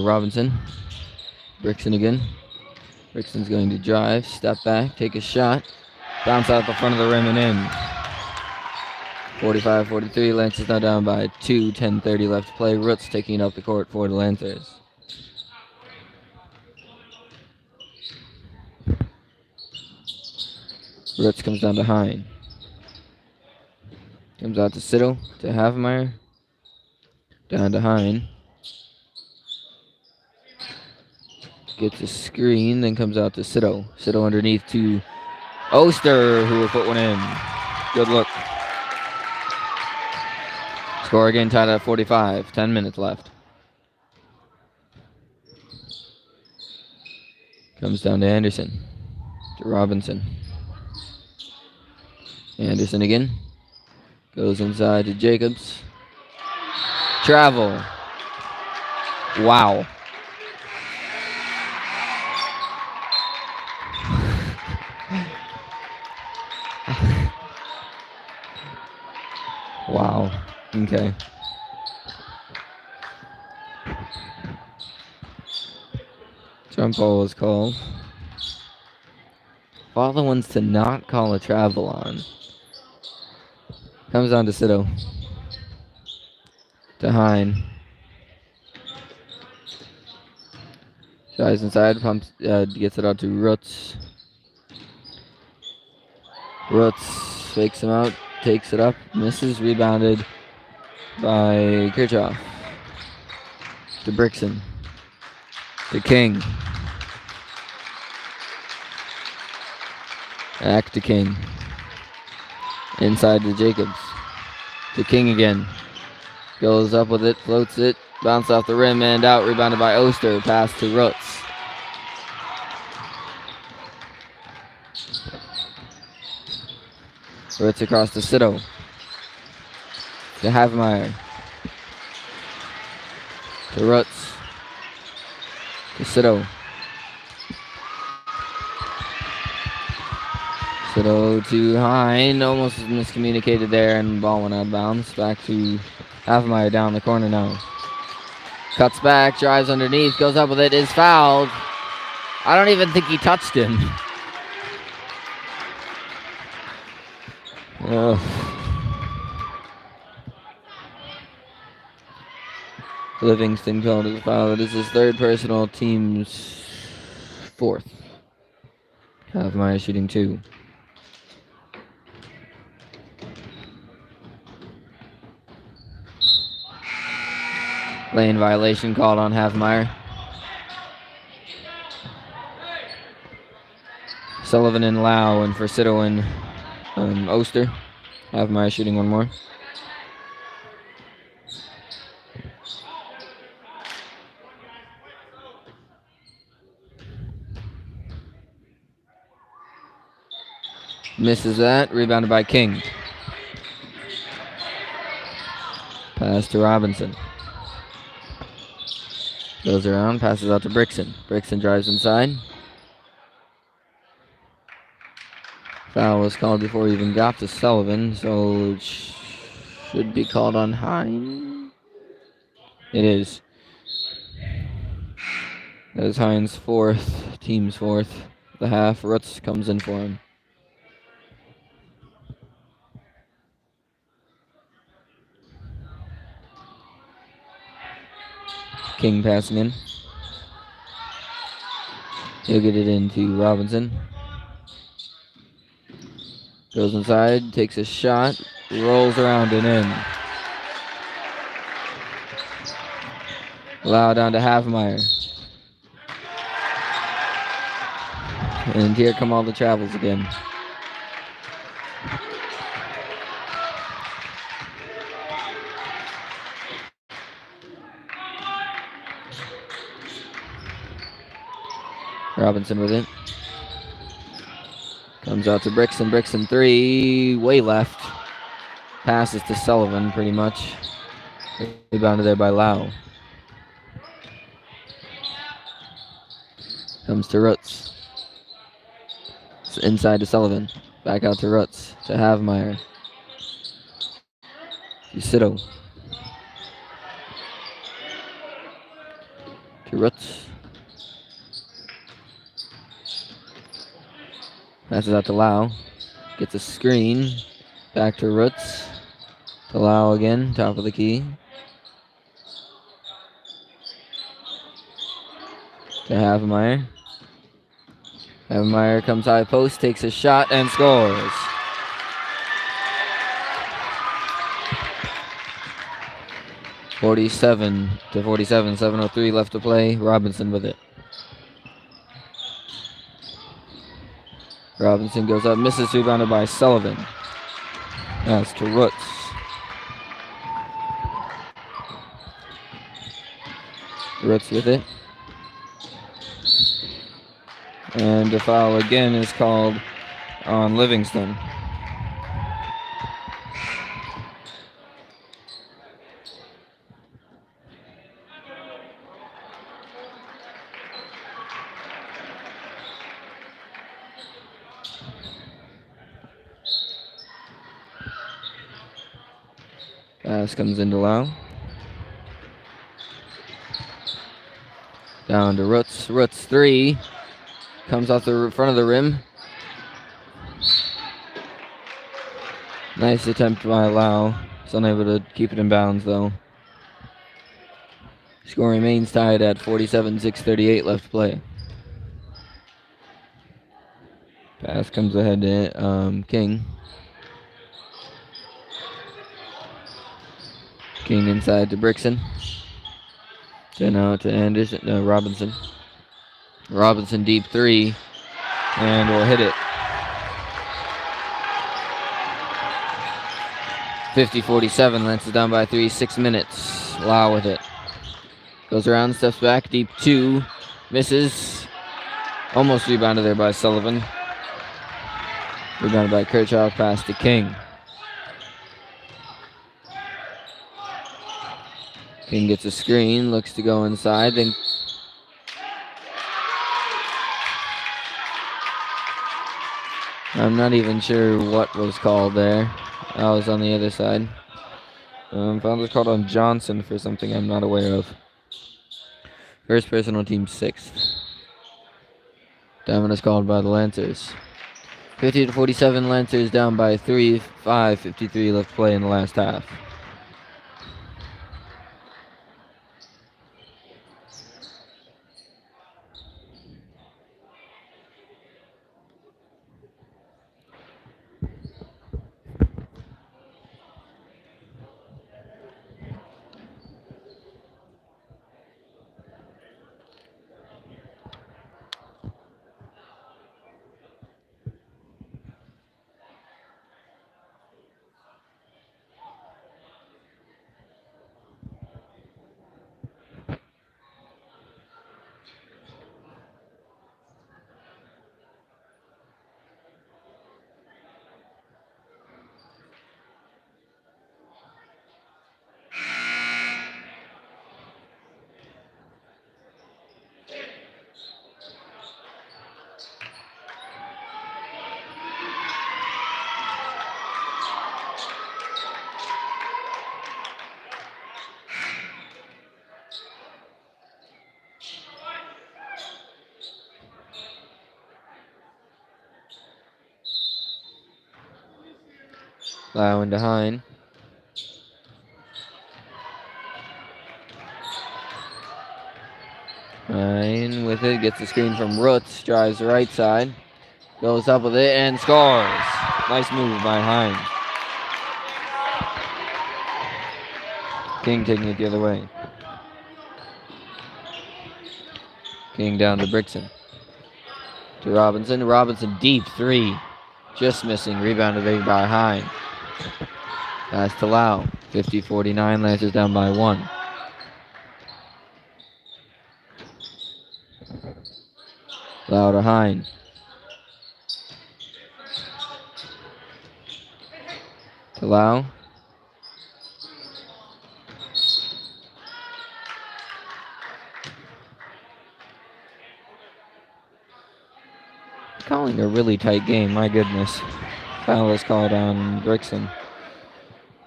[SPEAKER 1] Robinson. Brixton again. Brixton's going to drive, step back, take a shot. Bounce out the front of the rim and in. 45-43. Lancers now down by 2. 10:30 left to play. Roots taking it up the court for the Lancers. Roots comes down to Hine. Comes out to Sito, to Havmeyer. Down to Hine. Gets a screen, then comes out to Sito. Sito underneath to Oster, who will put one in. Good look. Score again tied at 45. 10 minutes left. Comes down to Anderson. To Robinson. Anderson again. Goes inside to Jacobs. Travel. Wow. Wow. Okay. Jump ball is called. Father wants to not call a travel on. Comes on to Sito. To Hine. Drives inside, pumps, gets it out to Roots. Roots fakes him out, takes it up, misses, rebounded by Kirchhoff. To Brixton. To King. Back to King. Inside to Jacobs. To King again. Goes up with it, floats it, bounce off the rim and out, rebounded by Oster. Pass to Rutz. Rutz across to Sito. To Havemeyer. To Rutz. To Sito. Sito to Hine. Almost miscommunicated there and ball went out of bounds. Back to Havemeyer down the corner now. Cuts back, drives underneath, goes up with it, is fouled. I don't even think he touched him. Livingston called it a foul. It is his third personal, team's fourth. Havemeyer shooting 2. Lane violation called on Havemeyer. Sullivan and Lau, and for Sito and Oster. Havemeyer shooting 1 more. Misses that. Rebounded by King. Pass to Robinson. Goes around, passes out to Brixton. Brixton drives inside. Foul was called before he even got to Sullivan, so it should be called on Hine. It is. That is Hine's 4th, team's 4th. The half, Rutz comes in for him. King passing in. He'll get it into Robinson. Goes inside, takes a shot, rolls around and in. Lau down to Havemeyer. And here come all the travels again. Robinson with it. Comes out to Brixton. Brixton 3, way left. Passes to Sullivan pretty much. Rebounded there by Lau. Comes to Rutz. It's inside to Sullivan. Back out to Rutz. To Havemeyer. To Sito. To Rutz. Passes out to Lau. Gets a screen. Back to Rutz. To Lau again. Top of the key. To Havemeyer. Havemeyer comes high post. Takes a shot and scores. (47 to 47). 7:03 left to play. Robinson with it. Robinson goes up, misses, rebounded by Sullivan. That's to Rutz. Rutz with it. And the foul again is called on Livingston. Pass comes into Lau. Down to Rutz. Rutz 3. Comes off the front of the rim. Nice attempt by Lau. He's unable to keep it in bounds though. Score remains tied at 47, 6:38 left to play. Pass comes ahead to King. King inside to Brixton. Then out to Anderson, Robinson. Robinson deep three, and will hit it. 50-47, Lance is down by 3, 6 minutes. Lau with it. Goes around, steps back, deep two, misses. Almost rebounded there by Sullivan. Rebounded by Kirchhoff, pass to King. King gets a screen, looks to go inside, then I'm not even sure what was called there. That was on the other side. Foul was called on Johnson for something I'm not aware of. First personal, team 6th. Diamond is called by the Lancers. 50-47, Lancers down by 3, 5:53 left play in the last half. Lau into Hine. Hine with it, gets the screen from Roots, drives the right side, goes up with it and scores. Nice move by Hine. King taking it the other way. King down to Brixton. To Robinson. Robinson deep three. Just missing. Rebounded by Hine. Pass to Lau. 50-49. Lancers down by 1. Lau to Hine. To Lau. Calling a really tight game, my goodness. Foul is called on Brixton.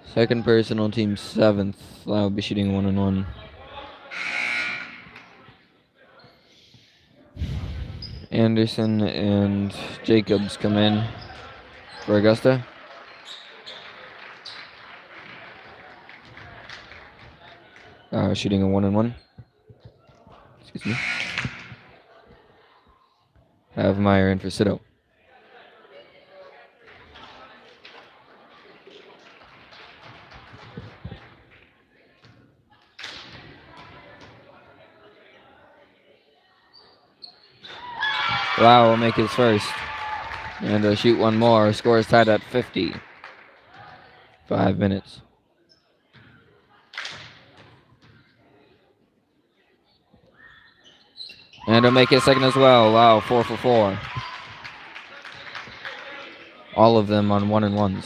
[SPEAKER 1] Second personal, team 7th. Lau will be shooting 1-on-1. Anderson and Jacobs come in for Augusta. Shooting a 1-on-1. Excuse me. Have Meyer in for Sito. Lau will make his first. And shoot one more. Score is tied at 50. 5 minutes. And he'll make his second as well. Wow, 4 for 4. All of them on 1-on-1s.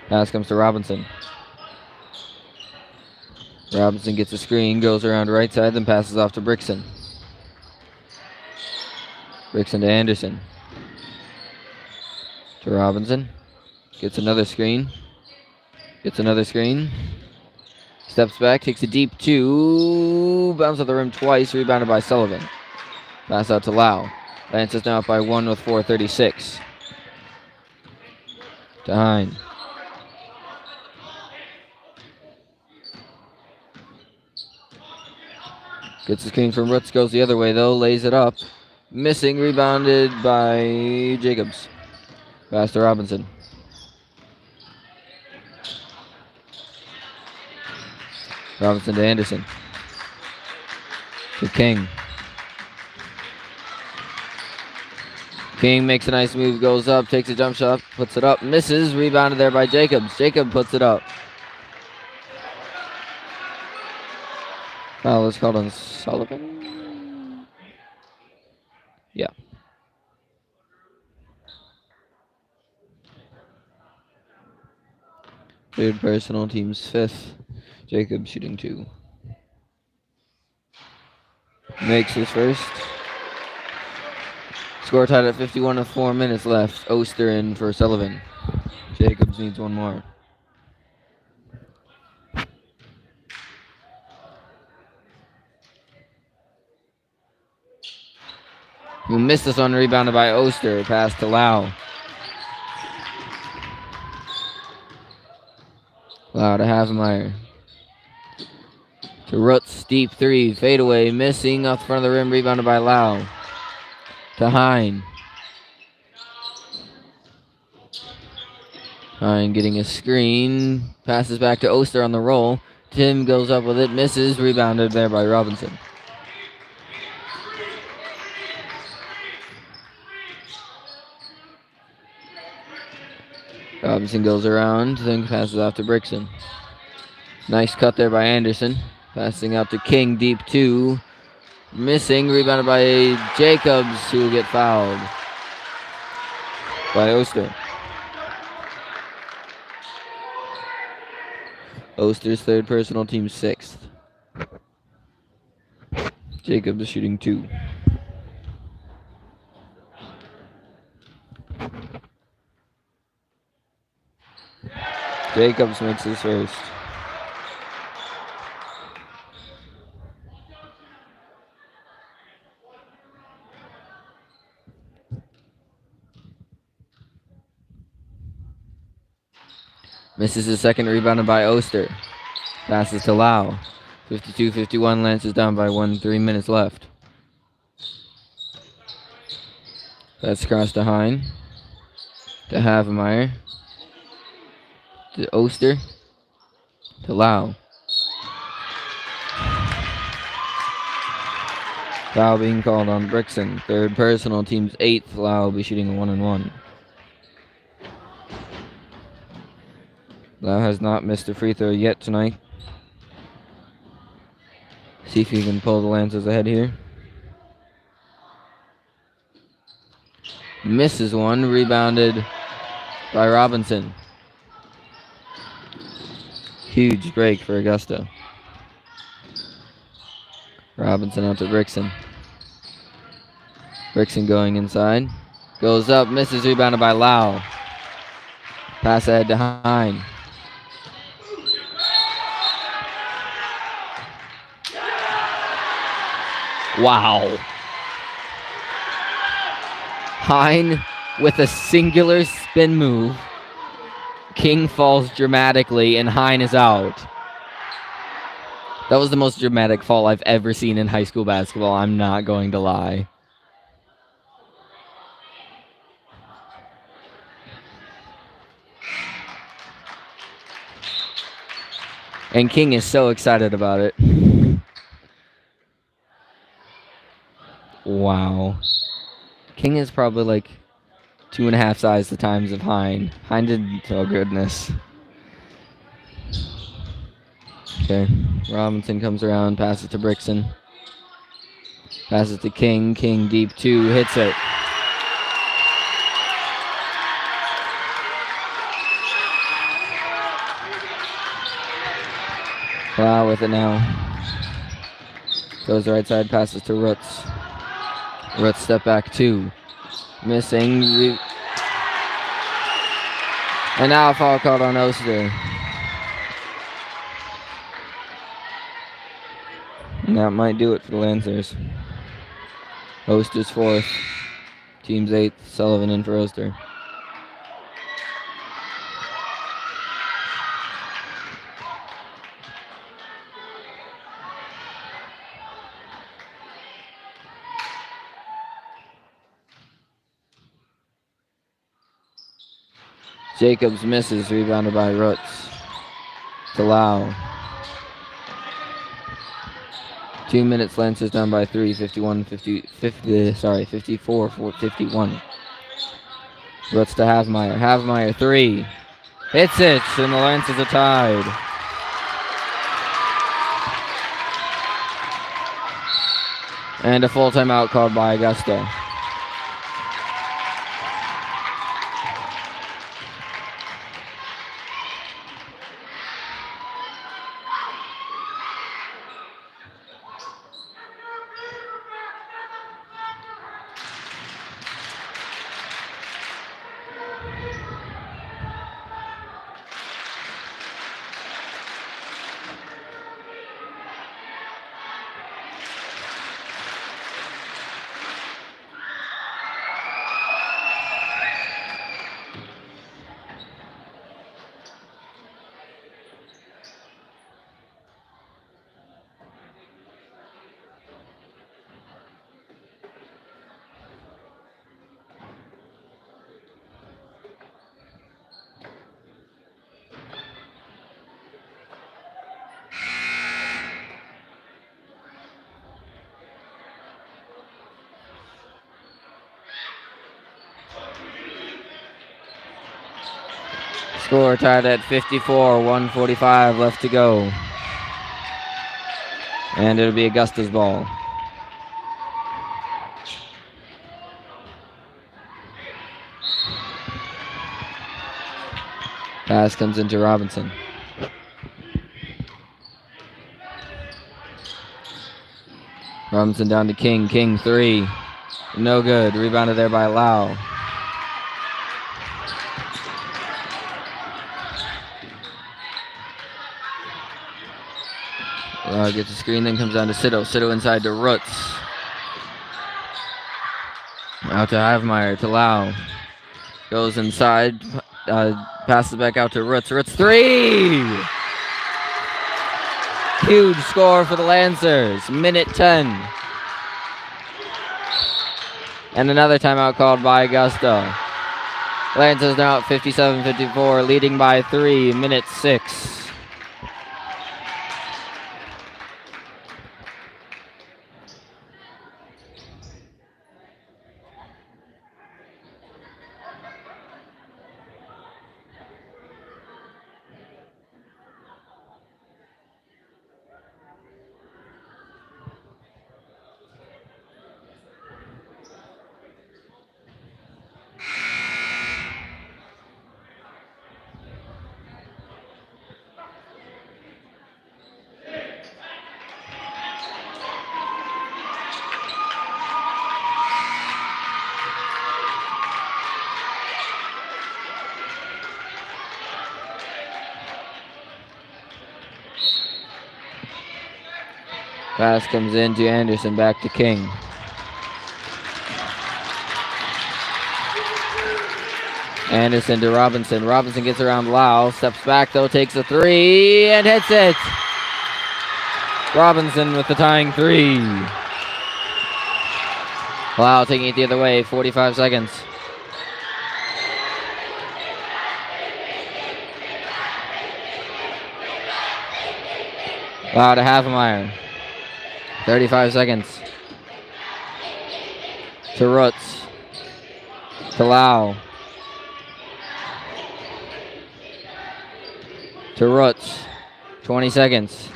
[SPEAKER 1] Pass comes to Robinson. Robinson gets a screen, goes around right side, then passes off to Brixton. Brixton to Anderson. To Robinson. Gets another screen. Gets another screen. Steps back, takes a deep two. Bounces the rim twice, rebounded by Sullivan. Pass out to Lau. Lance is now up by 1 with 4:36. To Hine. Gets the screen from Roots, goes the other way though, lays it up. Missing, rebounded by Jacobs. Pass to Robinson. Robinson to Anderson. To King. King makes a nice move, goes up, takes a jump shot, puts it up, misses, rebounded there by Jacobs. Jacob puts it up. Foul is called on Sullivan. Yeah. Third personal, team's fifth. Jacob shooting 2. Makes his first. Score tied at 51 with 4 minutes left. Oster in for Sullivan. Jacobs needs one more. Who missed this one, rebounded by Oster. Pass to Lau. Lau to Havemeyer. To Rutz, deep 3, fadeaway, missing off the front of the rim, rebounded by Lau. To Hine. Hine getting a screen, passes back to Oster on the roll. Tim goes up with it, misses, rebounded there by Robinson. Robinson goes around, then passes off to Brixton. Nice cut there by Anderson. Passing out to King, deep 2. Missing, rebounded by Jacobs, who will get fouled by Oster. Oster's third personal, team 6th. Jacobs is shooting 2. Jacobs makes his first. Misses his second, rebounded by Oster. Passes to Lau. 52-51, Lance is down by 3 minutes left. That's across to Hine. To Havemeyer. To Oster. To Lau. Foul being called on Brixton. Third personal, team's 8th. Lau will be shooting a 1-and-1. Lau has not missed a free throw yet tonight. See if he can pull the Lancers ahead here. Misses one, rebounded by Robinson. Huge break for Augusta. Robinson out to Brixton. Brixton going inside. Goes up, misses, rebounded by Lau. Pass ahead to Hine. Wow. Hine with a singular spin move. King falls dramatically and Hine is out. That was the most dramatic fall I've ever seen in high school basketball. I'm not going to lie. And King is so excited about it. Wow. King is probably like 2.5 size the times of Hine. Hine did, oh goodness. Okay, Robinson comes around, passes to Brixton. Passes to King. King deep 2, hits it. Wow, with it now. Goes right side, passes to Rutz. Rutz step back 2. Missing. And now a foul called on Oster. And that might do it for the Lancers. Oster's 4th. Team's 8th. Sullivan in for Oster. Jacobs misses, rebounded by Rutz. To Lau. 2 minutes, Lancers down by 3, 54-51. Rutz to Havmeyer. Havmeyer, 3. Hits it, and the Lancers are tied. And a full timeout called by Augusta. Score tied at 54, 1:45 left to go. And it'll be Augusta's ball. Pass comes into Robinson. Robinson down to King. King, 3. No good. Rebounded there by Lau. Gets a screen, then comes down to Sito. Sito inside to Rutz. Out to Havmeyer, to Lau. Goes inside, passes back out to Rutz. Rutz, 3! Huge score for the Lancers. Minute 10. And another timeout called by Augusta. Lancers now at 57-54, leading by 3, minute 6. Pass comes in to Anderson, back to King. Anderson to Robinson. Robinson gets around Lau, steps back though, takes a 3, and hits it! Robinson with the tying 3. Lau taking it the other way, 45 seconds. Lau to Havmeyer. 35 seconds. To Rutz. To Lau. To Rutz. 20 seconds.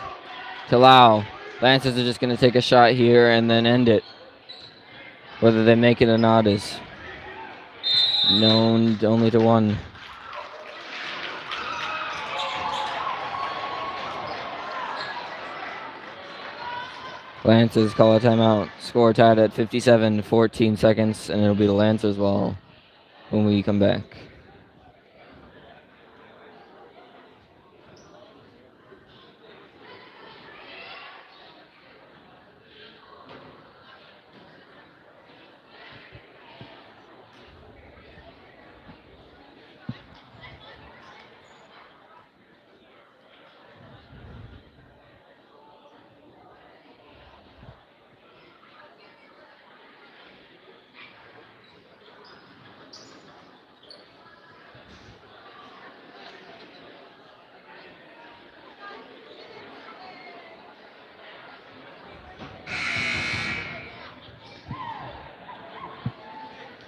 [SPEAKER 1] To Lau. Lancers are just going to take a shot here and then end it. Whether they make it or not is known only to one. Lancers call a timeout. Score tied at 57, 14 seconds, and it'll be the Lancers ball when we come back.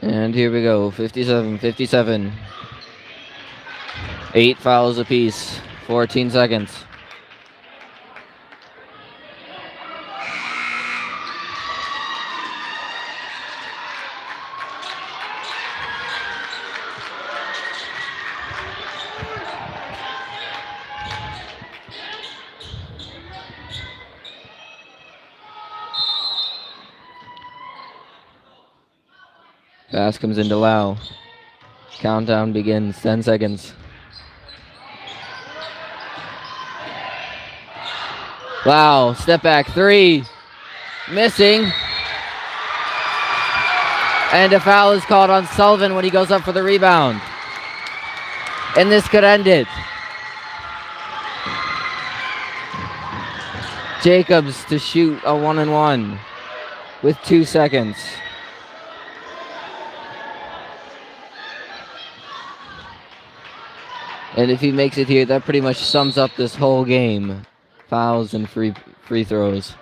[SPEAKER 1] And here we go, 57-57. 8 fouls apiece, 14 seconds. Pass comes into Lau. Countdown begins, 10 seconds. Lau, step back, 3. Missing. And a foul is called on Sullivan when he goes up for the rebound. And this could end it. Jacobs to shoot a 1-and-1 with 2 seconds. And if he makes it here, that pretty much sums up this whole game. Fouls and free throws.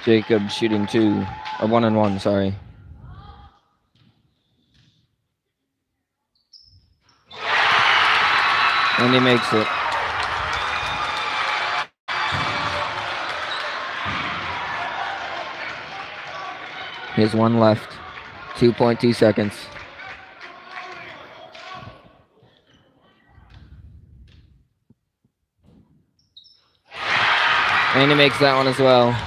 [SPEAKER 1] Jacob shooting 2, a 1-and-1, sorry. And he makes it. He has 1 left, 2.2 seconds. And he makes that one as well.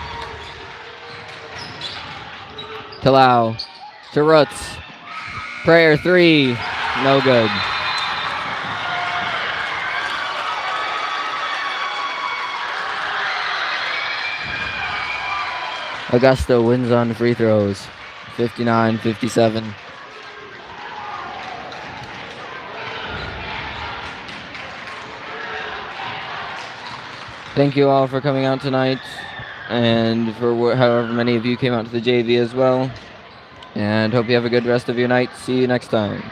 [SPEAKER 1] Talau to Roots. Prayer 3, no good. Augusta wins on free throws, 59-57. Thank you all for coming out tonight, and for however many of you came out to the JV as well. And hope you have a good rest of your night. See you next time.